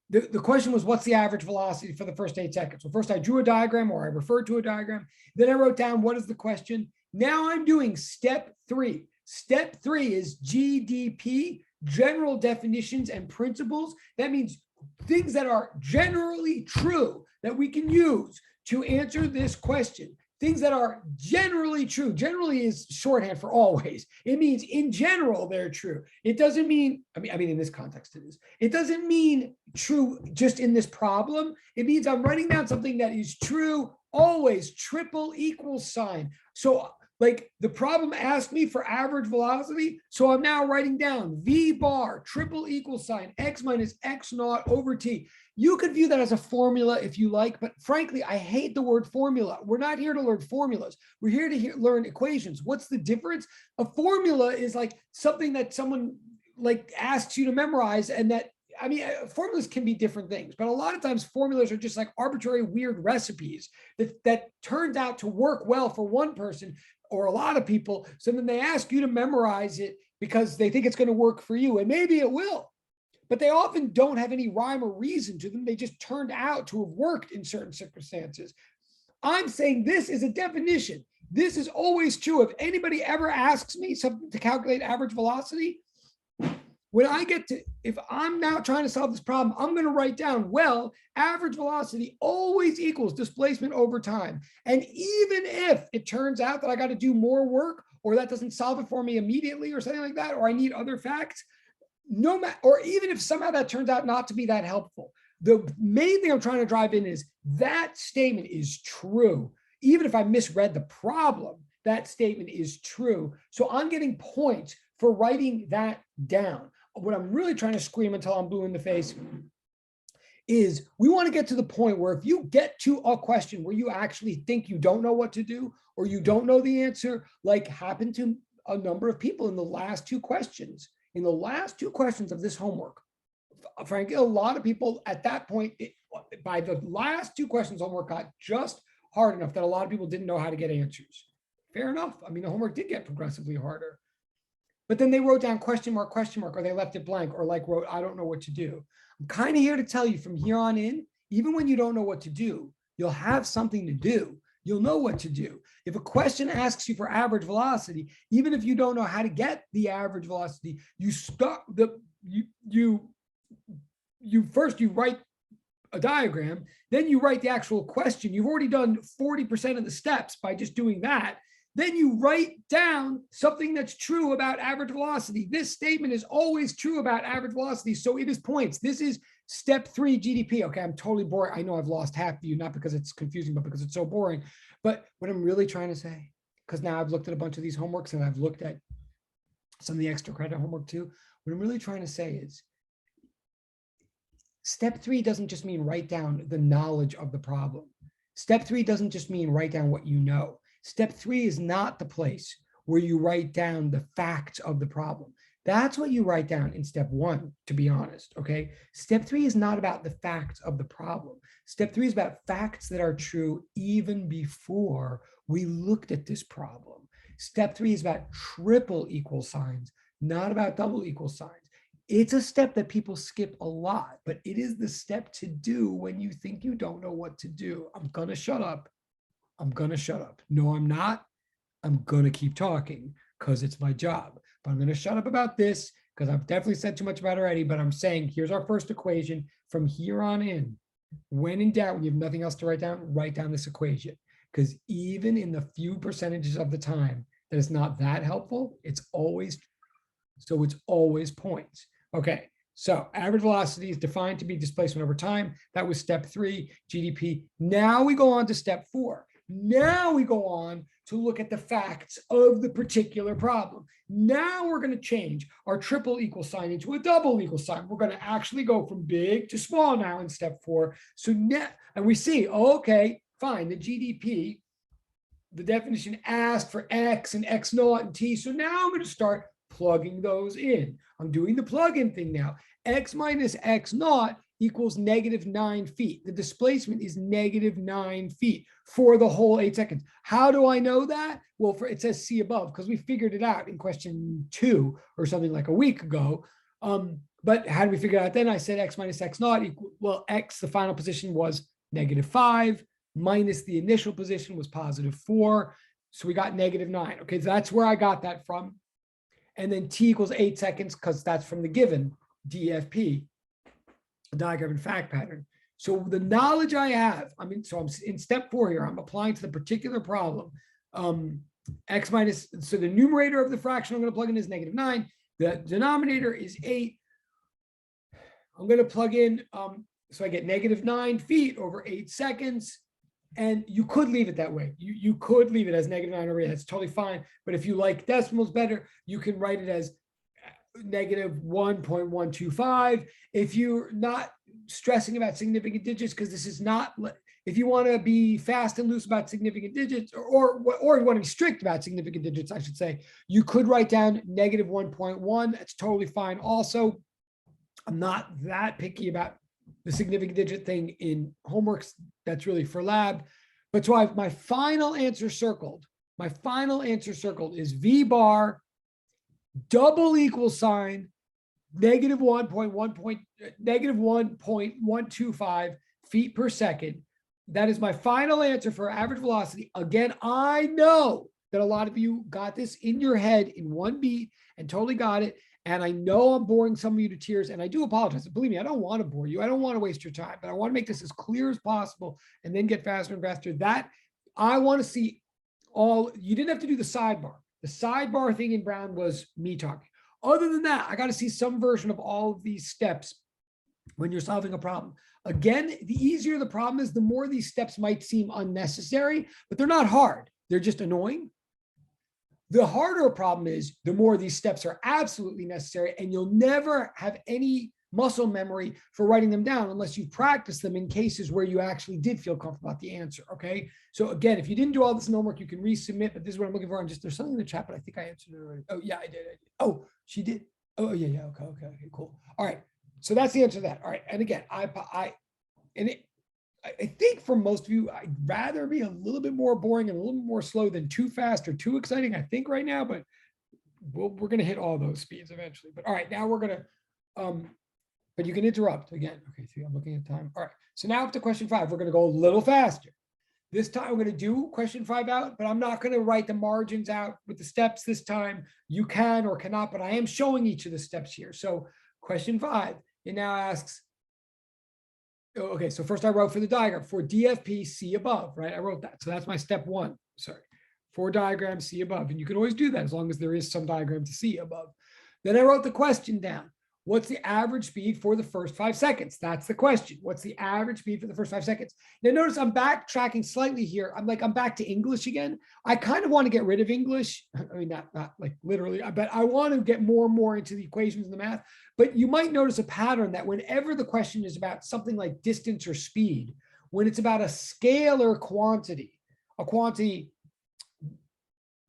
the question was, what's the average velocity for the first 8 seconds? So first I drew a diagram, or I referred to a diagram. Then I wrote down, what is the question? Now I'm doing step 3. Step 3 is GDP, general definitions and principles. That means things that are generally true that we can use to answer this question. Things that are generally true. Generally is shorthand for always. It means in general they're true. It doesn't mean, I mean in this context it is. It doesn't mean true just in this problem. It means I'm writing down something that is true always, triple equal sign. So like the problem asked me for average velocity. So I'm now writing down V bar, triple equal sign, X minus X naught over T. You could view that as a formula if you like, but frankly, I hate the word formula. We're not here to learn formulas. We're here to learn equations. What's the difference? A formula is like something that someone like asks you to memorize, and that, I mean, formulas can be different things, but a lot of times formulas are just like arbitrary weird recipes that turns out to work well for one person or a lot of people. So then they ask you to memorize it because they think it's going to work for you, and maybe it will. But they often don't have any rhyme or reason to them. They just turned out to have worked in certain circumstances. I'm saying this is a definition. This is always true. If anybody ever asks me something to calculate average velocity, when I get to, if I'm now trying to solve this problem, I'm going to write down, well, average velocity always equals displacement over time. And even if it turns out that I got to do more work, or that doesn't solve it for me immediately or something like that, or I need other facts, no matter, or even if somehow that turns out not to be that helpful, the main thing I'm trying to drive in is that statement is true. Even if I misread the problem, that statement is true. So I'm getting points for writing that down. What I'm really trying to scream until I'm blue in the face is we want to get to the point where if you get to a question where you actually think you don't know what to do, or you don't know the answer, like happened to a number of people in the last 2 questions. In the last 2 questions of this homework, frankly, a lot of people at that point, by the last 2 questions, homework got just hard enough that a lot of people didn't know how to get answers. Fair enough. I mean, the homework did get progressively harder. But then they wrote down question mark, or they left it blank, or like wrote, I don't know what to do. I'm kind of here to tell you from here on in, even when you don't know what to do, you'll have something to do. You'll know what to do. If a question asks you for average velocity, even if you don't know how to get the average velocity, you start you write a diagram, then you write the actual question. You've already done 40% of the steps by just doing that. Then you write down something that's true about average velocity. This statement is always true about average velocity, so it is points. This is step 3 GDP. Okay, I'm totally boring. I know I've lost half of you, not because it's confusing, but because it's so boring. But what I'm really trying to say, because now I've looked at a bunch of these homeworks and I've looked at some of the extra credit homework too. What I'm really trying to say is step 3 doesn't just mean write down the knowledge of the problem. Step 3 doesn't just mean write down what you know. Step 3 is not the place where you write down the facts of the problem. That's what you write down in step 1, to be honest, okay? Step 3 is not about the facts of the problem. Step 3 is about facts that are true even before we looked at this problem. Step 3 is about triple equal signs, not about double equal signs. It's a step that people skip a lot, but it is the step to do when you think you don't know what to do. I'm gonna shut up. I'm going to shut up. No, I'm not. I'm going to keep talking because it's my job. But I'm going to shut up about this because I've definitely said too much about it already. But I'm saying, here's our first equation from here on in. When in doubt, when you have nothing else to write down this equation. Because even in the few percentages of the time that it's not that helpful, it's always, so it's always points. Okay, so average velocity is defined to be displacement over time. That was step 3, GDP. Now we go on to step 4. Now we go on to look at the facts of the particular problem. Now we're going to change our triple equal sign into a double equal sign. We're going to actually go from big to small now in step 4. So now, and we see, okay, fine, the GDP, the definition asked for X and X naught and T. So now I'm going to start plugging those in. I'm doing the plug-in thing now. X minus X naught equals -9 feet. The displacement is -9 feet for the whole 8 seconds. How do I know that? Well, it says C above because we figured it out in question 2 or something like a week ago. But how do we figure it out then? I said X minus X naught equal, well, X, the final position was -5 minus the initial position was +4. So we got -9. Okay, so that's where I got that from. And then T equals 8 seconds because that's from the given DFP, diagram and fact pattern. So the knowledge I have, I mean, so I'm in step 4 here, I'm applying to the particular problem. X minus, so the numerator of the fraction I'm going to plug in is -9. The denominator is 8. I'm going to plug in, so I get -9 feet over 8 seconds. And you could leave it that way. You could leave it as -9 over 8. That's totally fine. But if you like decimals better, you can write it as -1.125. If you're not stressing about significant digits, because this is not, if you want to be fast and loose about significant digits, or you want to be strict about significant digits, I should say, you could write down -1.1. That's totally fine. Also, I'm not that picky about the significant digit thing in homeworks. That's really for lab. But so I've my final answer circled. My final answer circled is V bar double equal sign -1.125 feet per second. That is my final answer for average velocity. Again, I know that a lot of you got this in your head in one beat and totally got it. And I know I'm boring some of you to tears, and I do apologize. Believe me, I don't want to bore you. I don't want to waste your time, but I want to make this as clear as possible and then get faster and faster. That I want to see all, you didn't have to do the sidebar. The sidebar thing in Brown was me talking. Other than that, I got to see some version of all of these steps when you're solving a problem. Again, the easier the problem is, the more these steps might seem unnecessary, but they're not hard. They're just annoying. The harder a problem is, the more these steps are absolutely necessary, and you'll never have any muscle memory for writing them down unless you practice them in cases where you actually did feel comfortable about the answer. Okay. So again, if you didn't do all this in homework, you can resubmit, but this is what I'm looking for. There's something in the chat, but I think I answered it already. Oh yeah, I did. Oh, she did. Oh yeah. Okay, cool. All right. So that's the answer to that. All right. And again, I think for most of you, I'd rather be a little bit more boring and a little bit more slow than too fast or too exciting, I think right now, but we're going to hit all those speeds eventually. But all right, now we're going to, but you can interrupt again. Okay, see, I'm looking at time. All right, so now up to question 5, we're going to go a little faster. This time I'm going to do question 5 out, but I'm not going to write the margins out with the steps this time. You can or cannot, but I am showing each of the steps here. So question 5, it now asks, okay, so first I wrote for the diagram for DFP C above, right? I wrote that. So that's my step 1, sorry, for diagram C above. And you can always do that as long as there is some diagram to see above. Then I wrote the question down. What's the average speed for the first 5 seconds? That's the question. What's the average speed for the first 5 seconds? Now notice I'm backtracking slightly here. I'm back to English again. I kind of want to get rid of English. I mean, not like literally, but I want to get more and more into the equations and the math. But you might notice a pattern that whenever the question is about something like distance or speed, when it's about a scalar quantity, a quantity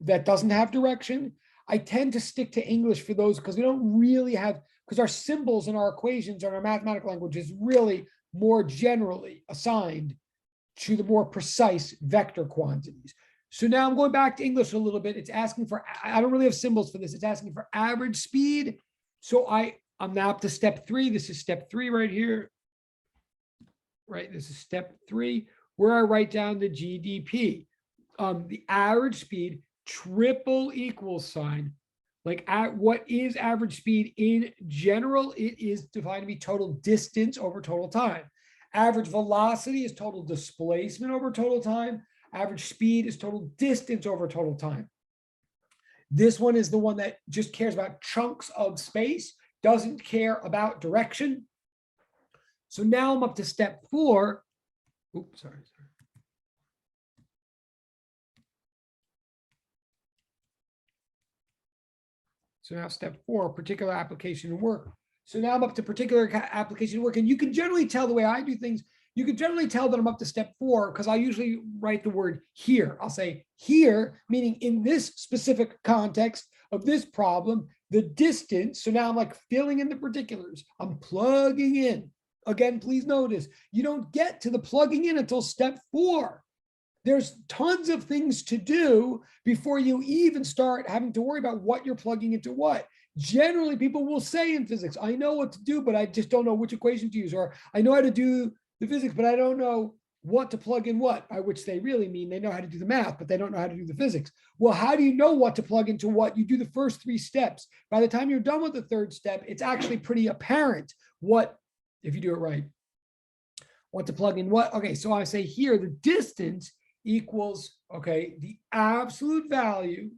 that doesn't have direction, I tend to stick to English for those because we don't really have, because our symbols in our equations and our mathematical language is really more generally assigned to the more precise vector quantities. So now I'm going back to English a little bit. It's asking for, I don't really have symbols for this. It's asking for average speed. So I'm now up to step 3. This is step 3 right here. Right, this is step 3, where I write down the GDP. the average speed, triple equal sign. Like what is average speed in general? It is defined to be total distance over total time. Average velocity is total displacement over total time. Average speed is total distance over total time. This one is the one that just cares about chunks of space, doesn't care about direction. So now I'm up to step 4. Oops, sorry. So now step 4, particular application and work. So now I'm up to particular application and work. And you can generally tell the way I do things, you can generally tell that I'm up to step 4 because I usually write the word here. I'll say here, meaning in this specific context of this problem, the distance. So now I'm like filling in the particulars. I'm plugging in. Again, please notice, you don't get to the plugging in until step 4. There's tons of things to do before you even start having to worry about what you're plugging into what. Generally, people will say in physics, I know what to do, but I just don't know which equation to use, or I know how to do the physics, but I don't know what to plug in what, by which they really mean they know how to do the math, but they don't know how to do the physics. Well, how do you know what to plug into what? You do the first 3 steps. By the time you're done with the 3rd step, it's actually pretty apparent what, if you do it right, what to plug in what. Okay, so I say here, the distance equals, okay, the absolute value.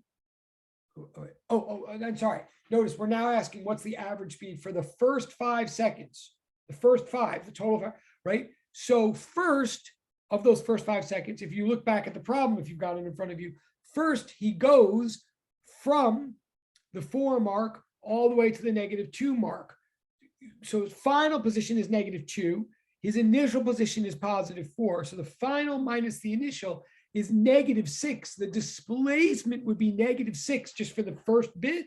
I'm sorry. Notice we're now asking what's the average speed for the first 5 seconds, the first 5, the total, right? So first of those first 5 seconds, if you look back at the problem, if you've got it in front of you, first he goes from the 4 mark all the way to the -2 mark. So his final position is -2. His initial position is +4. So the final minus the initial is -6. The displacement would be -6 just for the first bit,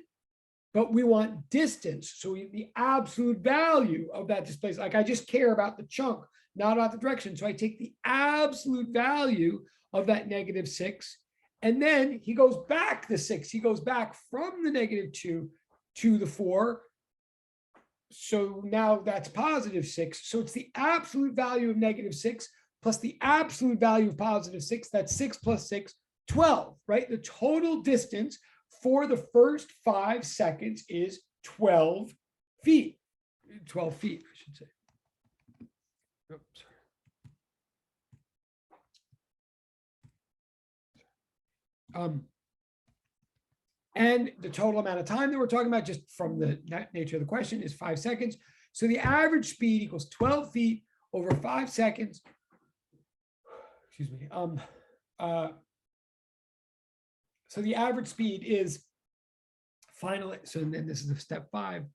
but we want distance. So the absolute value of that displacement, like I just care about the chunk, not about the direction. So I take the absolute value of that -6, and then he goes back the 6. He goes back from the -2 to the 4. So now that's +6. So it's the absolute value of -6 plus the absolute value of +6. That's 6 plus 6, 12, right? The total distance for the first 5 seconds is 12 feet. 12 feet, I should say. Oops. And the total amount of time that we're talking about, just from the nature of the question, is 5 seconds. So the average speed equals 12 feet over 5 seconds. Excuse me. So the average speed is final. So then this is the step 5.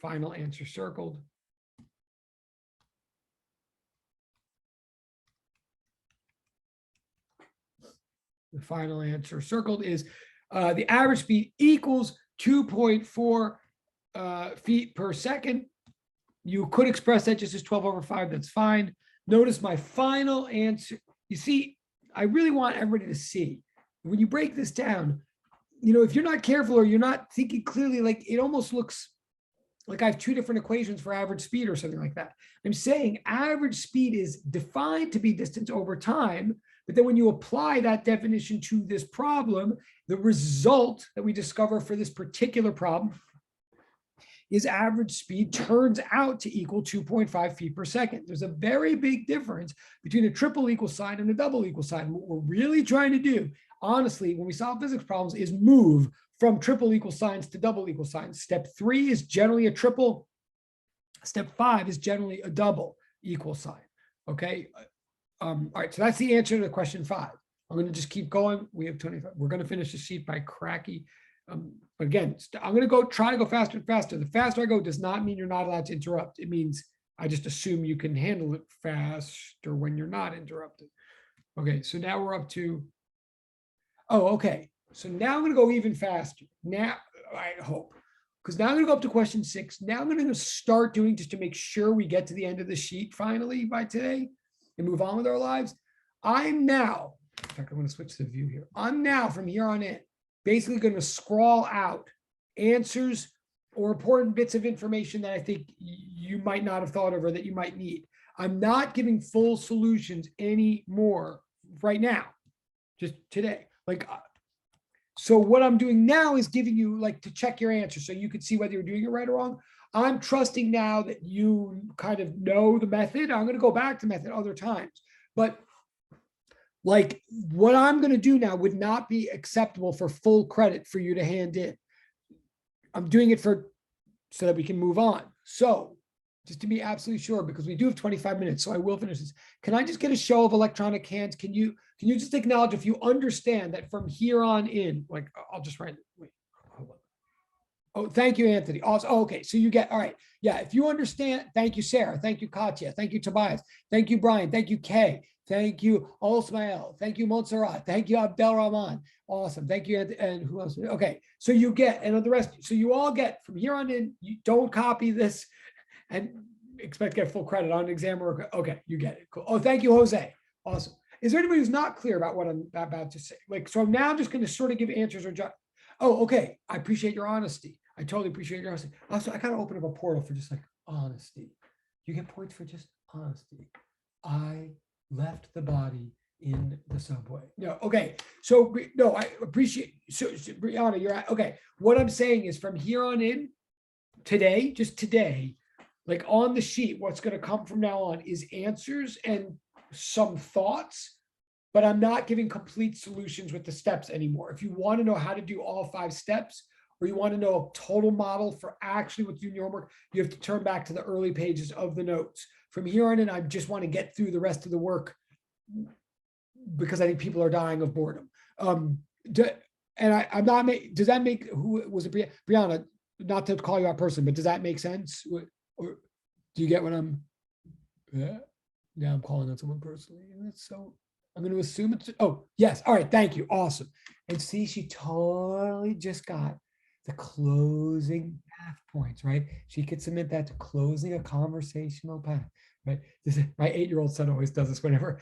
Final answer circled. The final answer circled is the average speed equals 2.4 feet per second. You could express that just as 12 over 5. That's fine. Notice my final answer. You see, I really want everybody to see when you break this down, you know, if you're not careful or you're not thinking clearly, like it almost looks like I have 2 different equations for average speed or something like that. I'm saying average speed is defined to be distance over time. But then when you apply that definition to this problem, the result that we discover for this particular problem is average speed turns out to equal 2.5 feet per second. There's a very big difference between a triple equal sign and a double equal sign. What we're really trying to do, honestly, when we solve physics problems, is move from triple equal signs to double equal signs. Step 3 is generally a triple. Step 5 is generally a double equal sign. Okay. All right, so that's the answer to question 5. I'm going to just keep going. We have 25. We're going to finish the sheet by cracky. But again, I'm going to try to go faster and faster. The faster I go does not mean you're not allowed to interrupt. It means I just assume you can handle it faster when you're not interrupted. Okay, so now we're up to, okay. So now I'm going to go even faster. Now, I hope, because now I'm going to go up to question 6. Now I'm going to start doing, just to make sure we get to the end of the sheet finally by today and move on with our lives. I'm now, in fact, I'm going to switch the view here. I'm now, from here on in, basically going to scrawl out answers or important bits of information that I think you might not have thought of or that you might need. I'm not giving full solutions anymore right now. just today. Like, so what I'm doing now is giving you like to check your answer so you could see whether you're doing it right or wrong. I'm trusting now that you kind of know the method. I'm going to go back to method other times, but like what I'm going to do now would not be acceptable for full credit for you to hand in. I'm doing it so that we can move on. So just to be absolutely sure, because we do have 25 minutes, so I will finish this. Can I just get a show of electronic hands? Can you just acknowledge if you understand that from here on in, like I'll just write, wait, hold on. Oh, thank you, Anthony. Also, okay, so you get, all right. Yeah, if you understand, thank you, Sarah. Thank you, Katya. Thank you, Tobias. Thank you, Brian. Thank you, Kay. Thank you, Osmael. Thank you, Montserrat. Thank you, Abdel Rahman. Awesome. Thank you. And who else? Okay, so you get, and the rest, so you all get from here on in, you don't copy this and expect to get full credit on an exam or okay, you get it. Cool. Oh, thank you, Jose. Awesome. Is there anybody who's not clear about what I'm about to say? Like, so now I'm just going to sort of give answers or just, oh, okay. I appreciate your honesty. I totally appreciate your honesty. Also, I gotta open up a portal for just like honesty. You get points for just honesty. I left the body in the subway. No, okay. So no, I appreciate. So Brianna, you're at, okay. What I'm saying is from here on in, today, just today, like on the sheet, what's going to come from now on is answers and some thoughts, but I'm not giving complete solutions with the steps anymore. If you want to know how to do all 5 steps, or you want to know a total model for actually what's doing your homework, you have to turn back to the early pages of the notes. From here on in, I just want to get through the rest of the work because I think people are dying of boredom. I'm not does that make, who was it, Brianna, not to call you out person, but does that make sense? Or do you get what I'm, yeah, I'm calling out someone personally. And that's so, I'm going to assume it's, oh, yes. All right. Thank you. Awesome. And see, she totally just got the closing path points, right? She could submit that to closing a conversational path, right? This is, my 8-year-old son always does this whenever,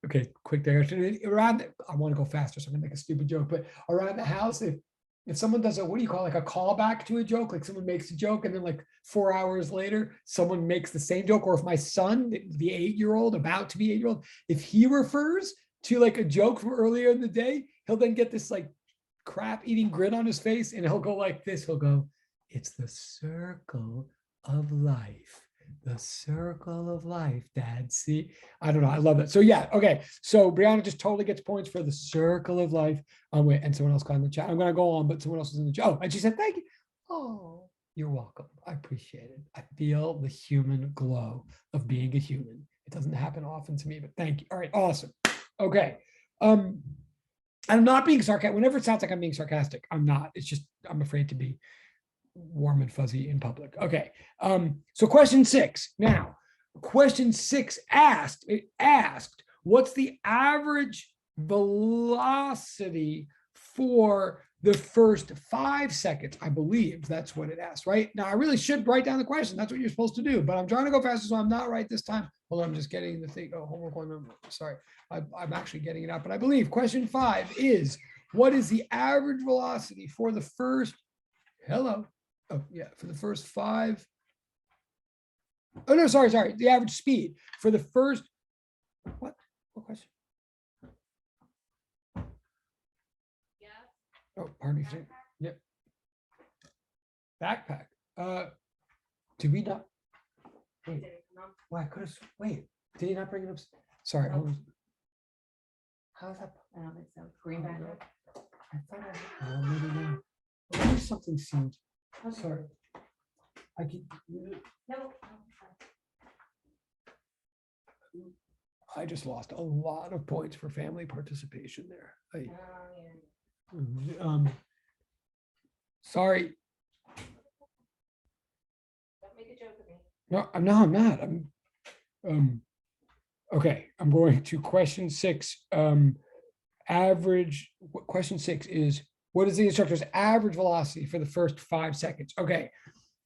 okay, quick direction. Around, I want to go faster, so I'm gonna make a stupid joke, but around the house, if someone does a, what do you call it, like a callback to a joke, like someone makes a joke and then like 4 hours later, someone makes the same joke, or if my son, the 8-year-old, about to be 8-year-old, if he refers to like a joke from earlier in the day, he'll then get this like crap eating grin on his face and he'll go like this. He'll go, it's the circle of life. The circle of life, Dad. See, I don't know. I love that. So yeah, okay. So Brianna just totally gets points for the circle of life. Wait, and someone else got in the chat. I'm gonna go on, but someone else is in the chat. Oh, and she said, thank you. Oh, you're welcome. I appreciate it. I feel the human glow of being a human. It doesn't happen often to me, but thank you. All right, awesome. Okay. I'm not being sarcastic. Whenever it sounds like I'm being sarcastic, I'm not. It's just, I'm afraid to be warm and fuzzy in public. Okay. So question 6. Now, question 6 asked, what's the average velocity for the first 5 seconds? I believe that's what it asked, right? Now, I really should write down the question. That's what you're supposed to do, but I'm trying to go faster, so I'm not right this time. Hold on, I'm just getting the thing. Oh, homework one. Sorry, I'm actually getting it out, but I believe question 5 is, what is the average velocity for the first, hello? Oh, yeah, for the first 5. Oh, no, sorry. The average speed for the first, what question? Yeah. Oh, pardon me. Yep. Backpack. Did we not? Wait, well, I could have, wait, did he not bring it up? Sorry. How's that? I don't think so. Green backpack. I thought I, maybe not. Maybe something seemed, sorry. I could, No. I just lost a lot of points for family participation there. Sorry. Don't make a joke of me. No, I'm not. Okay, I'm going to question 6. Average, question 6 is, what is the instructor's average velocity for the first 5 seconds? Okay,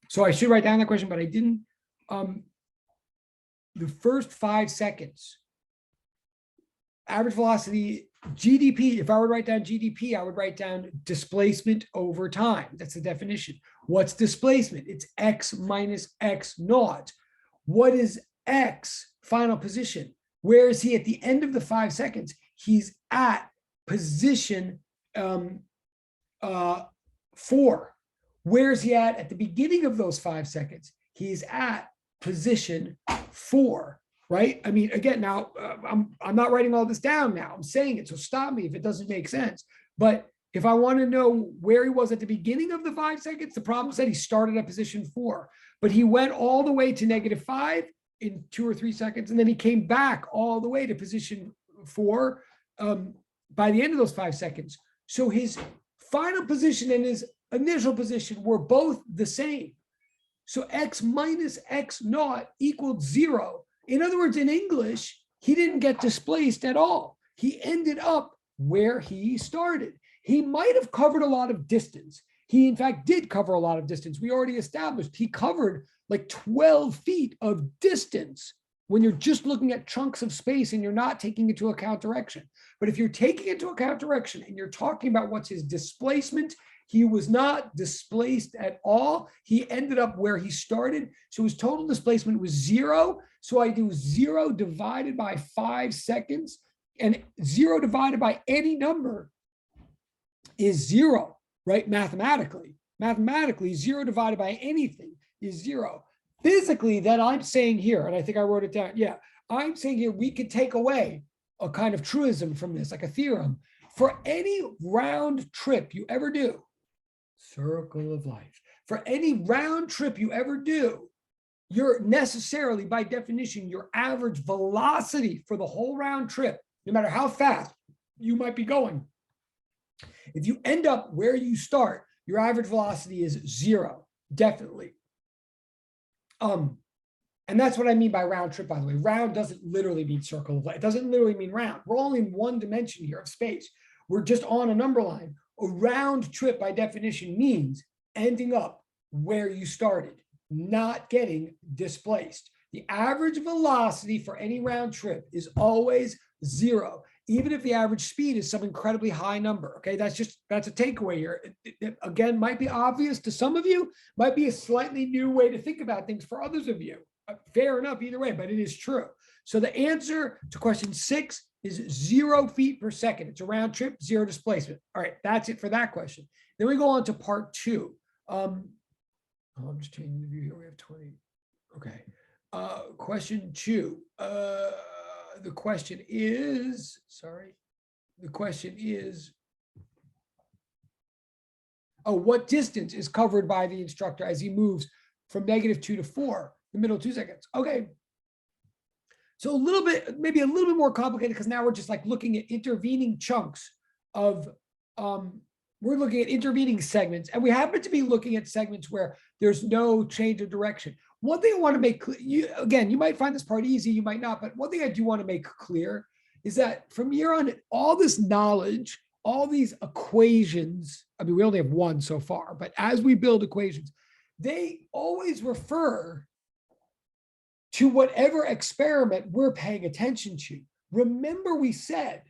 so I should write down that question, but I didn't. The first 5 seconds, average velocity, GDP, if I would write down GDP, I would write down displacement over time. That's the definition. What's displacement? It's X minus X naught. What is X final position? Where is he at the end of the 5 seconds? he's at position 4. Where's he at the beginning of those 5 seconds? He's at position 4, right? I mean, again, now I'm not writing all this down now. I'm saying it, so stop me if it doesn't make sense. But if I want to know where he was at the beginning of the 5 seconds, the problem said he started at position 4, but he went all the way to -5 in 2 or 3 seconds, and then he came back all the way to position 4 by the end of those 5 seconds. So his final position and his initial position were both the same. So x minus x naught equaled 0. In other words, in English, he didn't get displaced at all. He ended up where he started. He might have covered a lot of distance. He, in fact, did cover a lot of distance. We already established he covered like 12 feet of distance when you're just looking at chunks of space and you're not taking into account direction. But if you're taking into account direction and you're talking about what's his displacement, he was not displaced at all. He ended up where he started. So his total displacement was 0. So I do 0 divided by 5 seconds, and 0 divided by any number is 0, right? Mathematically, 0 divided by anything is 0. Physically, that I'm saying here, and I think I wrote it down. Yeah, I'm saying here we could take away a kind of truism from this, like a theorem. For any round trip you ever do, circle of life, for any round trip you ever do, you're necessarily, by definition, your average velocity for the whole round trip, no matter how fast you might be going, if you end up where you start, your average velocity is 0, definitely. And that's what I mean by round trip, by the way. Round doesn't literally mean circle of life. It doesn't literally mean round. We're only in one dimension here of space. We're just on a number line. A round trip, by definition, means ending up where you started, not getting displaced. The average velocity for any round trip is always 0, even if the average speed is some incredibly high number. Okay, that's a takeaway here. It again, might be obvious to some of you, might be a slightly new way to think about things for others of you. Fair enough either way, but it is true. So the answer to question 6 is 0 feet per second. It's a round trip, 0 displacement. All right, that's it for that question. Then we go on to part 2. I'm just changing the view here. We have 20. Okay. Question 2. The question is, what distance is covered by the instructor as he moves from -2 to 4, the middle 2 seconds? Okay. So maybe a little bit more complicated, because now we're just like looking at intervening chunks of, we're looking at intervening segments, and we happen to be looking at segments where there's no change of direction. One thing I want to make clear, you might find this part easy, you might not, but one thing I do want to make clear is that from here on, all this knowledge, all these equations, I mean, we only have one so far, but as we build equations, they always refer to whatever experiment we're paying attention to. Remember, we said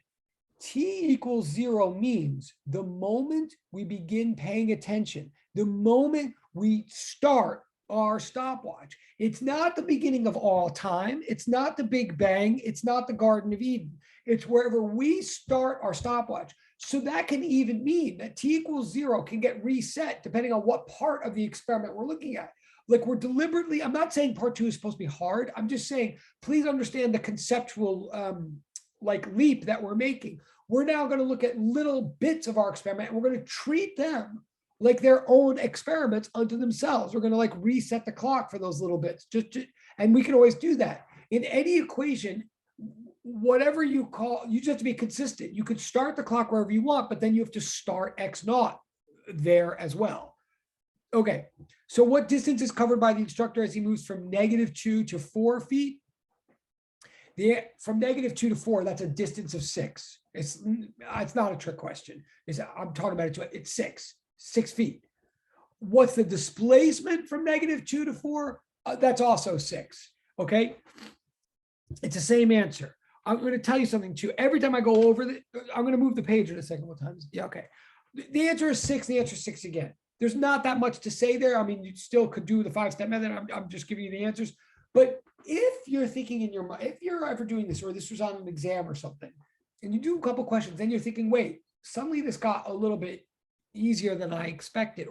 t equals 0 means the moment we begin paying attention, the moment we start our stopwatch. It's not the beginning of all time. It's not the Big Bang. It's not the Garden of Eden. It's wherever we start our stopwatch. So that can even mean that t equals 0 can get reset depending on what part of the experiment we're looking at. Like, we're deliberately, I'm not saying part 2 is supposed to be hard. I'm just saying, please understand the conceptual leap that we're making. We're now going to look at little bits of our experiment, and we're going to treat them like their own experiments unto themselves. We're going to like reset the clock for those little bits. And we can always do that. In any equation, whatever you call, you just have to be consistent. You could start the clock wherever you want, but then you have to start x naught there as well. Okay, so what distance is covered by the instructor as he moves from -2 to 4 feet? From -2 to 4, that's a distance of 6. It's not a trick question. I'm talking about it. It's 6 feet. What's the displacement from -2 to 4? That's also 6. Okay, it's the same answer. I'm going to tell you something too. Every time I go over I'm going to move the page in a second. What time is it? Yeah, okay. The answer is 6. The answer is 6 again. There's not that much to say there. I mean, you still could do the 5-step method. I'm just giving you the answers. But if you're thinking in your mind, if you're ever doing this, or this was on an exam or something, and you do a couple questions, then you're thinking, wait, suddenly this got a little bit easier than I expected,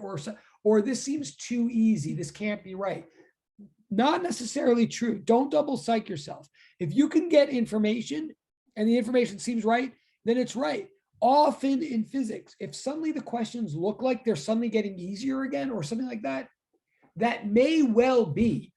or this seems too easy. This can't be right. Not necessarily true. Don't double psych yourself. If you can get information and the information seems right, then it's right. Often in physics, if suddenly the questions look like they're suddenly getting easier again or something like that, that may well be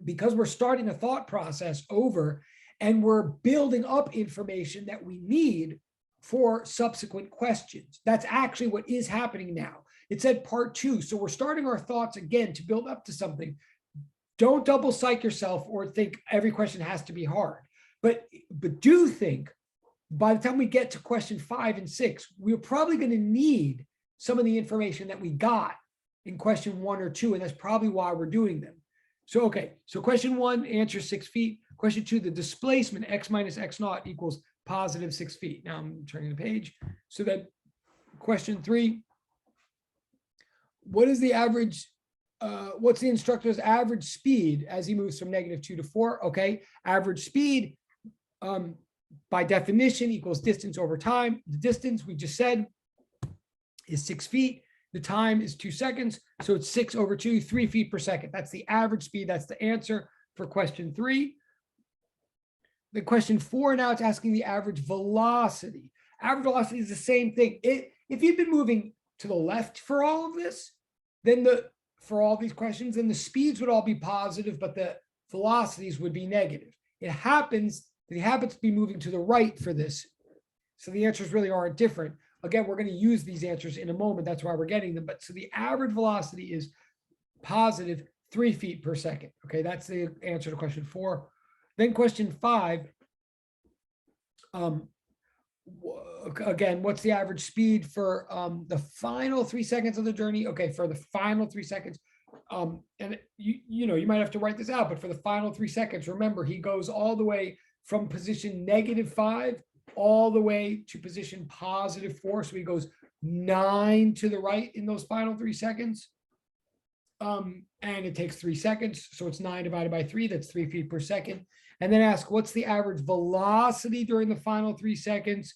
because we're starting a thought process over and we're building up information that we need for subsequent questions. That's actually what is happening now. It said part 2. So we're starting our thoughts again to build up to something. Don't double psych yourself or think every question has to be hard. But do think by the time we get to question 5 and 6, we're probably going to need some of the information that we got in question 1 or 2. And that's probably why we're doing them. So, okay. So question 1, answer 6 feet. Question 2, the displacement x minus x naught equals positive 6 feet. Now I'm turning the page. So that question 3, what is the average, what's the instructor's average speed as he moves from -2 to 4? Okay, average speed by definition equals distance over time. The distance we just said is 6 feet. The time is 2 seconds. So it's 6 over 2, 3 feet per second. That's the average speed. That's the answer for question 3. The question 4, now it's asking the average velocity. Average velocity is the same thing. If you've been moving to the left for all of this, then for all these questions, then the speeds would all be positive, but the velocities would be negative. It happens that he happens to be moving to the right for this. So the answers really aren't different. Again, we're going to use these answers in a moment. That's why we're getting them. But so the average velocity is positive 3 feet per second. Okay, that's the answer to question 4. Then question 5. Again, what's the average speed for the final 3 seconds of the journey? Okay, for the final 3 seconds. And you might have to write this out, but for the final 3 seconds, remember, he goes all the way from position -5 all the way to position +4. So he goes 9 to the right in those final 3 seconds. And it takes 3 seconds. So it's 9 divided by 3. That's 3 feet per second. And then ask, what's the average velocity during the final 3 seconds?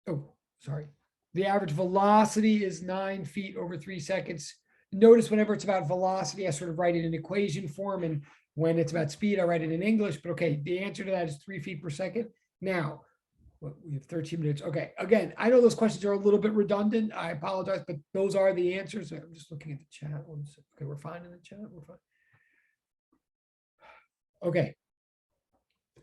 Oh, sorry. The average velocity is 9 feet over 3 seconds. Notice whenever it's about velocity, I sort of write it in equation form. And when it's about speed, I write it in English. But okay, the answer to that is 3 feet per second. Now, we have 13 minutes. Okay, again, I know those questions are a little bit redundant. I apologize, but those are the answers. I'm just looking at the chat. Okay, we're fine in the chat. We're fine. Okay.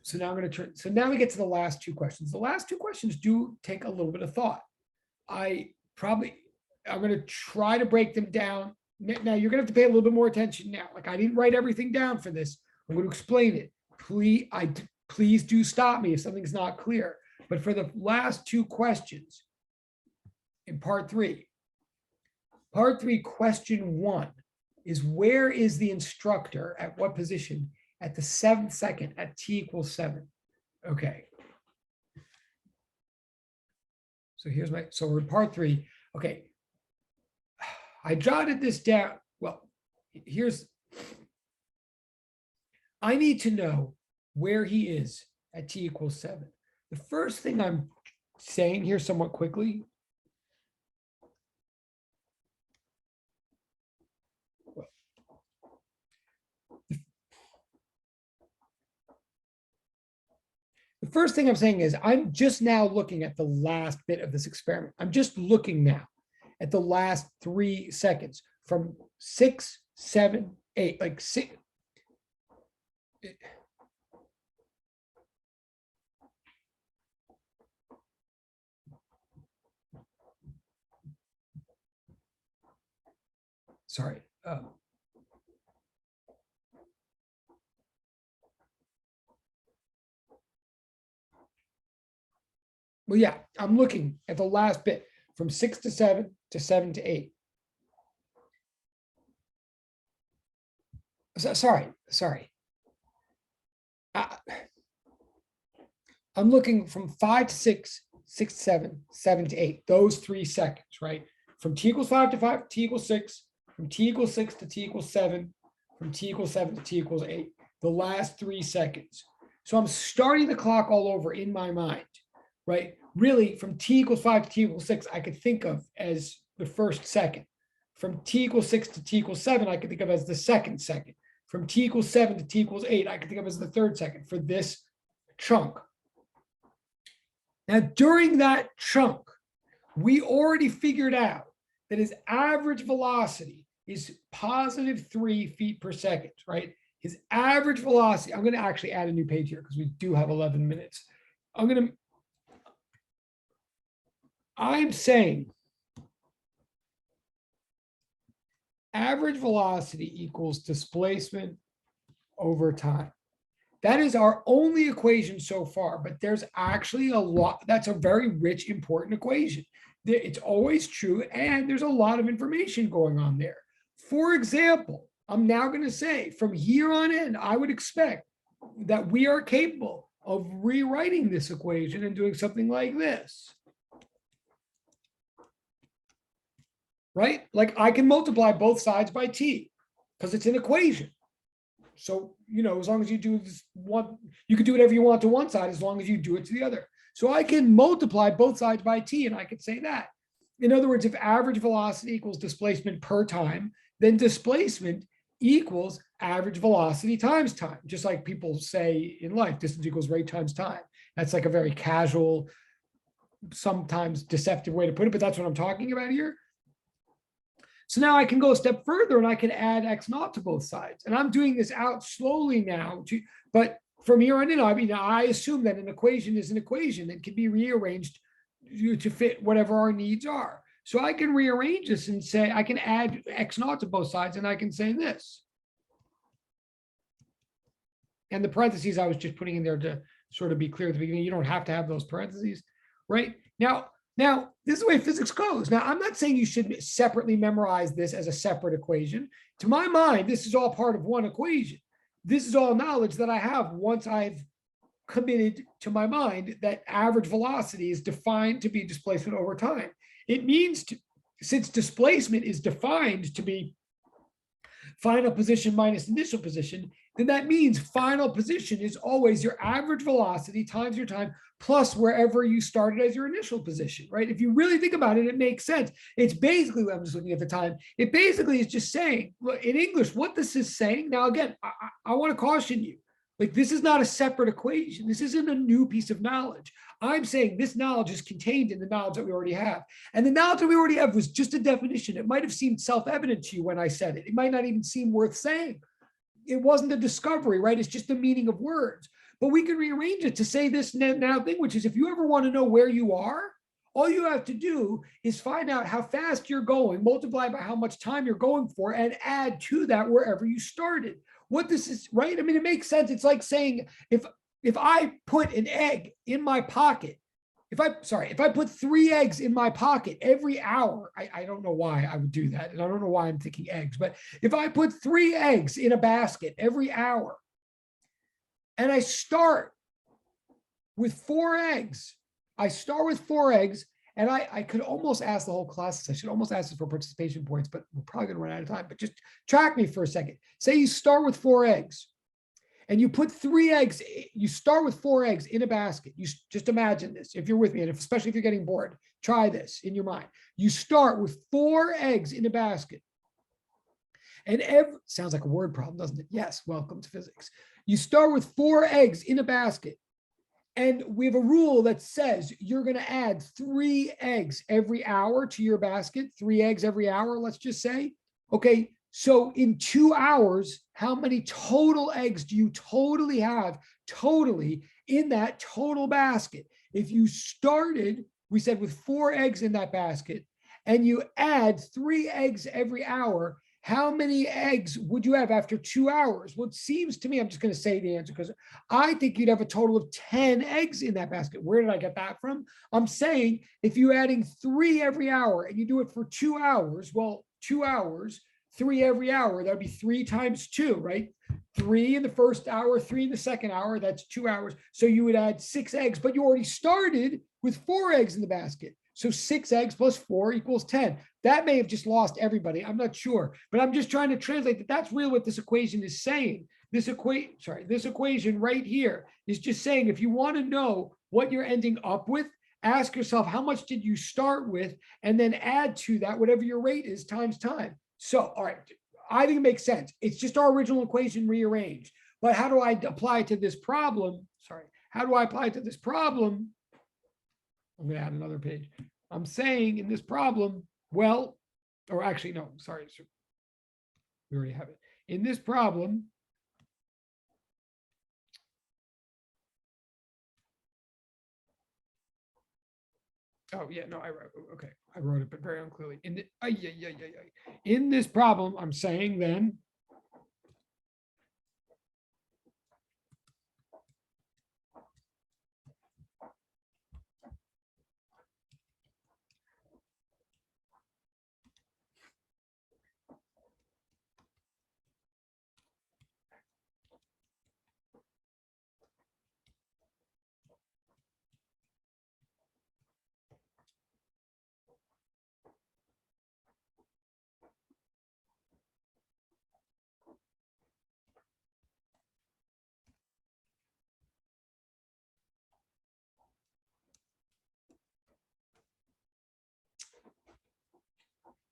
So now I'm going to turn. So now we get to the last 2 questions. The last 2 questions do take a little bit of thought. I'm going to try to break them down. Now you're going to have to pay a little bit more attention now. Like I didn't write everything down for this. I'm going to explain it. Please do stop me if something's not clear. But for the last 2 questions in part 3, question 1 is where is the instructor at what position at the 7th second at t equals 7? Okay. So we're in part 3. Okay. I jotted this down. Well, I need to know where he is at t equals 7. The first thing I'm saying here somewhat quickly, the first thing I'm saying is I'm just now looking at the last bit of this experiment. I'm just looking now at the last 3 seconds from 6, 7, 8, like 6. Sorry. Well, yeah, I'm looking at the last bit from 6 to 7 to 7 to 8. Sorry. I'm looking from 5 to 6, 6 to 7, 7 to 8. Those 3 seconds, right? From t equals 5 to 5, t equals 6, from t equals 6 to t equals 7, from t equals 7 to t equals 8. The last 3 seconds. So I'm starting the clock all over in my mind, right? Really, from t equals 5 to t equals 6, I could think of as the first second. From t equals 6 to t equals 7, I could think of as the second second. From t equals 7 to t equals 8, I could think of as the third second for this chunk. Now, during that chunk, we already figured out that his average velocity is positive 3 feet per second, right? His average velocity, I'm going to actually add a new page here because we do have 11 minutes. I'm saying average velocity equals displacement over time. That is our only equation so far, but there's actually a lot. That's a very rich, important equation. It's always true, and there's a lot of information going on there. For example, I'm now going to say from here on in, I would expect that we are capable of rewriting this equation and doing something like this. Right? Like I can multiply both sides by t because it's an equation. So, you know, as long as you do this one, you can do whatever you want to one side as long as you do it to the other. So I can multiply both sides by t and I could say that. In other words, if average velocity equals displacement per time, then displacement equals average velocity times time. Just like people say in life, distance equals rate times time. That's like a very casual, sometimes deceptive way to put it, but that's what I'm talking about here. So now I can go a step further and I can add x naught to both sides. And I'm doing this out slowly now, but from here on in, I mean, I assume that an equation is an equation that can be rearranged to fit whatever our needs are. So I can rearrange this and say, I can add x naught to both sides and I can say this. And the parentheses I was just putting in there to sort of be clear at the beginning. You don't have to have those parentheses, right? Now, this is the way physics goes. Now, I'm not saying you should separately memorize this as a separate equation. To my mind, this is all part of one equation. This is all knowledge that I have once I've committed to my mind that average velocity is defined to be displacement over time. It means, since displacement is defined to be final position minus initial position, then that means final position is always your average velocity times your time plus wherever you started as your initial position, right? If you really think about it, it makes sense. It's basically, I'm just looking at the time, it basically is just saying, in English, what this is saying, now again, I want to caution you, like this is not a separate equation. This isn't a new piece of knowledge. I'm saying this knowledge is contained in the knowledge that we already have. And the knowledge that we already have was just a definition. It might have seemed self-evident to you when I said it. It might not even seem worth saying. It wasn't a discovery, right? It's just the meaning of words. But we can rearrange it to say this now thing, which is if you ever want to know where you are, all you have to do is find out how fast you're going, multiply by how much time you're going for, and add to that wherever you started. What this is, right? I mean, it makes sense. It's like saying if I put an egg in my pocket, if I put 3 eggs in my pocket every hour, I don't know why I would do that. And I don't know why I'm thinking eggs, but if I put 3 eggs in a basket every hour, and I start with 4 eggs, and I could almost ask the whole class, I should almost ask this for participation points, but we're probably gonna run out of time, but just track me for a second. Say you start with 4 eggs and you put 3 eggs, you start with 4 eggs in a basket. You just imagine this, if you're with me, and especially if you're getting bored, try this in your mind. You start with 4 eggs in a basket. And sounds like a word problem, doesn't it? Yes, welcome to physics. You start with 4 eggs in a basket. And we have a rule that says you're going to add 3 eggs every hour to your basket, 3 eggs every hour, let's just say. Okay, so in 2 hours, how many total eggs do you totally have in that total basket? If you started, we said with 4 eggs in that basket, and you add 3 eggs every hour, how many eggs would you have after 2 hours? Well, it seems to me, I'm just going to say the answer because I think you'd have a total of 10 eggs in that basket. Where did I get that from? I'm saying if you're adding 3 every hour and you do it for 2 hours, well, 2 hours, 3 every hour, that'd be 3 times 2, right? 3 in the first hour, 3 in the second hour, that's 2 hours. So you would add 6 eggs, but you already started with 4 eggs in the basket. So 6 eggs plus 4 equals 10. That may have just lost everybody. I'm not sure, but I'm just trying to translate that. That's really what this equation is saying. this equation right here is just saying, if you want to know what you're ending up with, ask yourself, how much did you start with? And then add to that whatever your rate is times time. So, all right, I think it makes sense. It's just our original equation rearranged. But how do I apply it to this problem? Sorry, how do I apply it to this problem? I'm going to add another page. I'm saying in this problem, well, or actually, no, sorry. We already have it. In this problem, oh yeah, no, I wrote, okay, I wrote it, but very unclearly. In this problem, I'm saying then,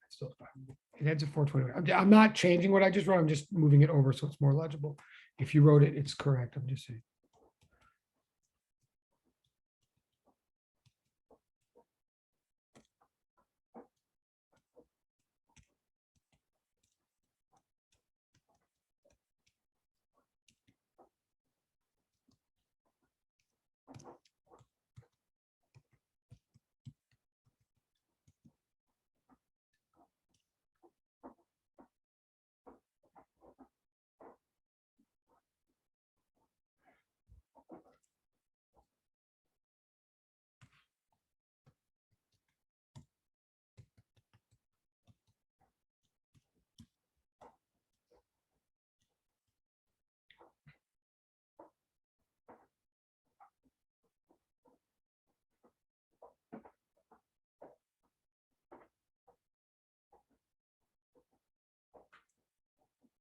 still, it ends at 420. I'm not changing what I just wrote. I'm just moving it over so it's more legible. If you wrote it, it's correct. I'm just saying.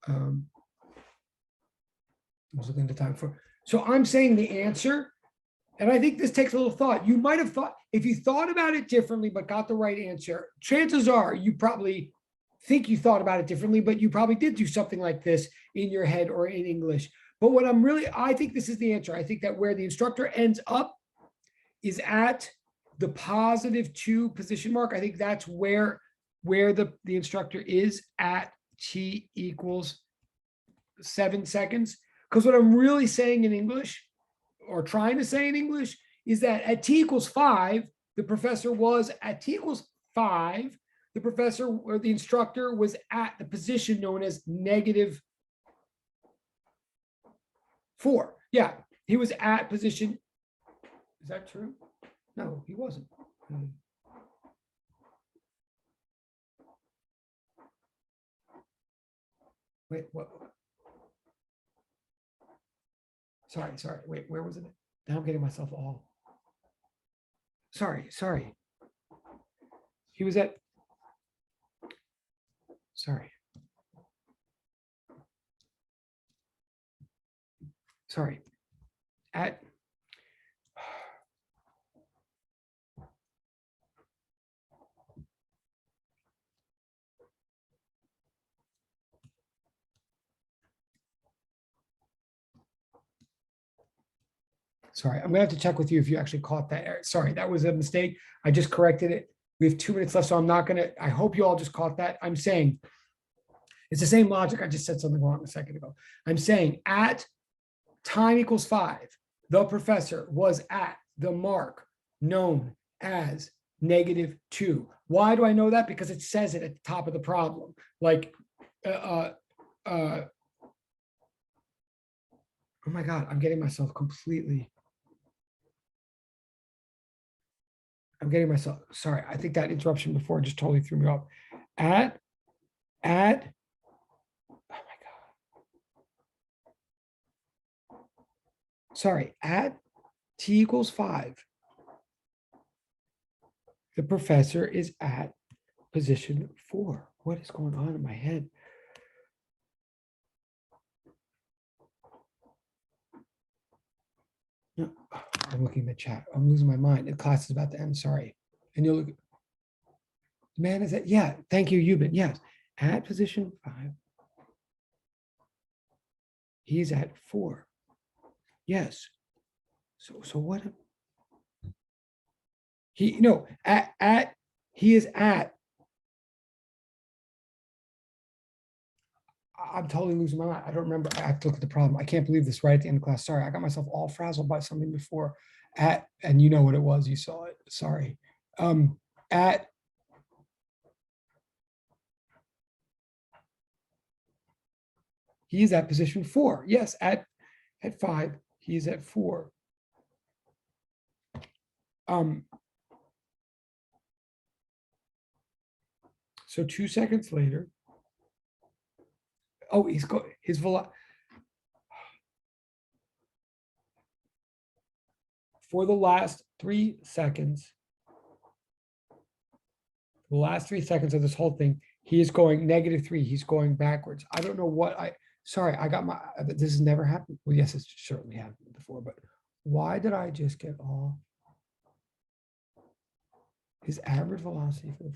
I was looking at the time for, so I'm saying the answer, and I think this takes a little thought. You might have thought, if you thought about it differently, but got the right answer, chances are you probably think you thought about it differently, but you probably did do something like this in your head or in English. But what I think this is the answer. I think that where the instructor ends up is at the +2 position mark. I think that's where the instructor is at t equals 7 seconds. Because what I'm really saying in English, or trying to say in English, is that at t equals 5, the professor was at t equals 5, the professor or the instructor was at the position known as -4. Yeah, he was at position. Is that true? No, he wasn't. Wait, what? Sorry. Wait, where was it? Now I'm getting myself all. Sorry. He was at. Sorry. At. Sorry, I'm gonna have to check with you if you actually caught that. Sorry, that was a mistake. I just corrected it. We have 2 minutes left, so I'm not gonna, I hope you all just caught that. I'm saying it's the same logic. I just said something wrong a second ago. I'm saying at time equals 5, the professor was at the mark known as -2. Why do I know that? Because it says it at the top of the problem. Like, oh my God, I'm getting myself completely. Sorry, I think that interruption before just totally threw me off. At, oh my God. Sorry, at t equals 5, the professor is at position 4. What is going on in my head? I'm looking at the chat. I'm losing my mind. The class is about to end. Sorry. And you'll look. Man, is that? Yeah. Thank you, Euban. Yes. At position 5. He's at 4. Yes. So what? He no he is at. I'm totally losing my mind. I don't remember. I have to look at the problem. I can't believe this right at the end of class. Sorry, I got myself all frazzled by something before. And you know what it was. You saw it. Sorry. At he's at position 4. Yes, at 5, he's at 4. So 2 seconds later. Oh, he's got his velocity. For the last 3 seconds, the last 3 seconds of this whole thing, he is going -3. He's going backwards. I don't know what sorry, I got my, this has never happened. Well, yes, it's certainly happened before, but why did I just get all his average velocity for the,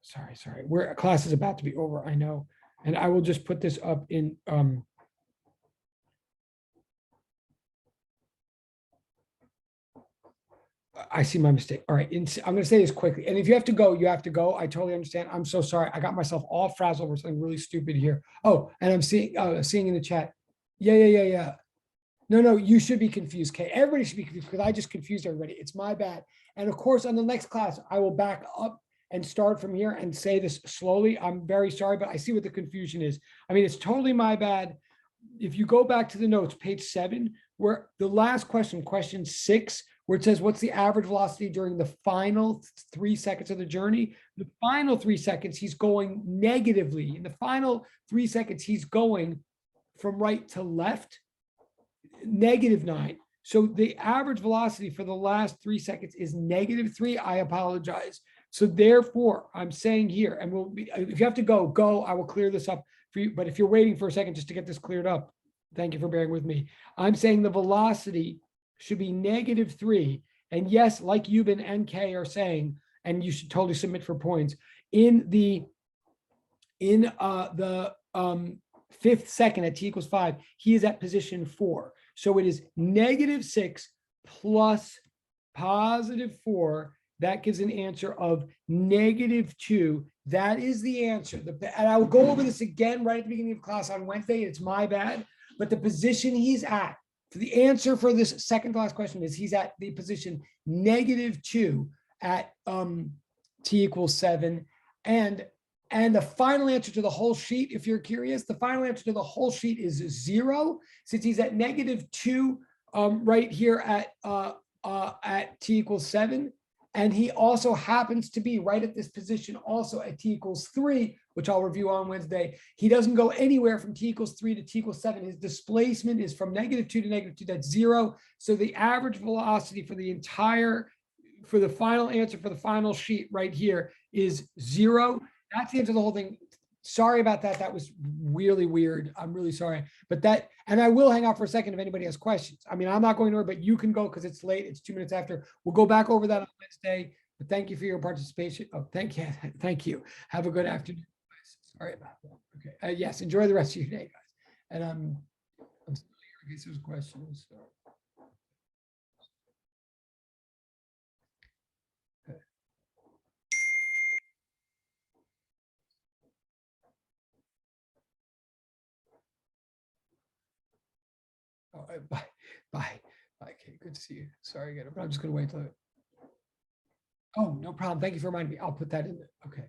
sorry, where class is about to be over, I know. And I will just put this up in, I see my mistake. All right, I'm going to say this quickly. And if you have to go, you have to go. I totally understand. I'm so sorry. I got myself all frazzled over something really stupid here. Oh, and I'm seeing in the chat. Yeah. No, you should be confused, Kay. Everybody should be confused because I just confused everybody. It's my bad. And of course, on the next class, I will back up and start from here and say this slowly. I'm very sorry, but I see what the confusion is. I mean, it's totally my bad. If you go back to the notes, page 7, where the last question, question 6, where it says, what's the average velocity during the final 3 seconds of the journey? The final 3 seconds, he's going negatively. In the final 3 seconds, he's going from right to left, -9. So the average velocity for the last 3 seconds is -3. I apologize. So therefore, I'm saying here, and we'll be, if you have to go, I will clear this up for you. But if you're waiting for a second just to get this cleared up, thank you for bearing with me. I'm saying the velocity should be -3. And yes, like Euban and Kay are saying, and you should totally submit for points, in the 5th second at t = 5, he is at position 4. So it is -6 plus +4. That gives an answer of -2. That is the answer. And I will go over this again right at the beginning of class on Wednesday. It's my bad. But the position he's at, for the answer for this second to last question is he's at the position -2 at t = 7. And the final answer to the whole sheet, if you're curious, the final answer to the whole sheet is 0, since he's at -2 right here at t = 7. And he also happens to be right at this position also at t = 3, which I'll review on Wednesday. He doesn't go anywhere from t = 3 to t = 7. His displacement is from -2 to -2. That's 0. So the average velocity for the final answer for the final sheet right here is 0. That's the answer to the whole thing. Sorry about that. That was really weird. I'm really sorry. But that, and I will hang out for a second if anybody has questions. I mean, I'm not going nowhere, but you can go because it's late. It's 2 minutes after. We'll go back over that on Wednesday. But thank you for your participation. Oh, thank you. Thank you. Have a good afternoon. Sorry about that. Okay. Yes, enjoy the rest of your day, guys. And I'm still here in case there's questions. So. Oh, bye. Okay, good to see you. Sorry again, but I'm just gonna wait till. Oh, no problem. Thank you for reminding me. I'll put that in there. Okay.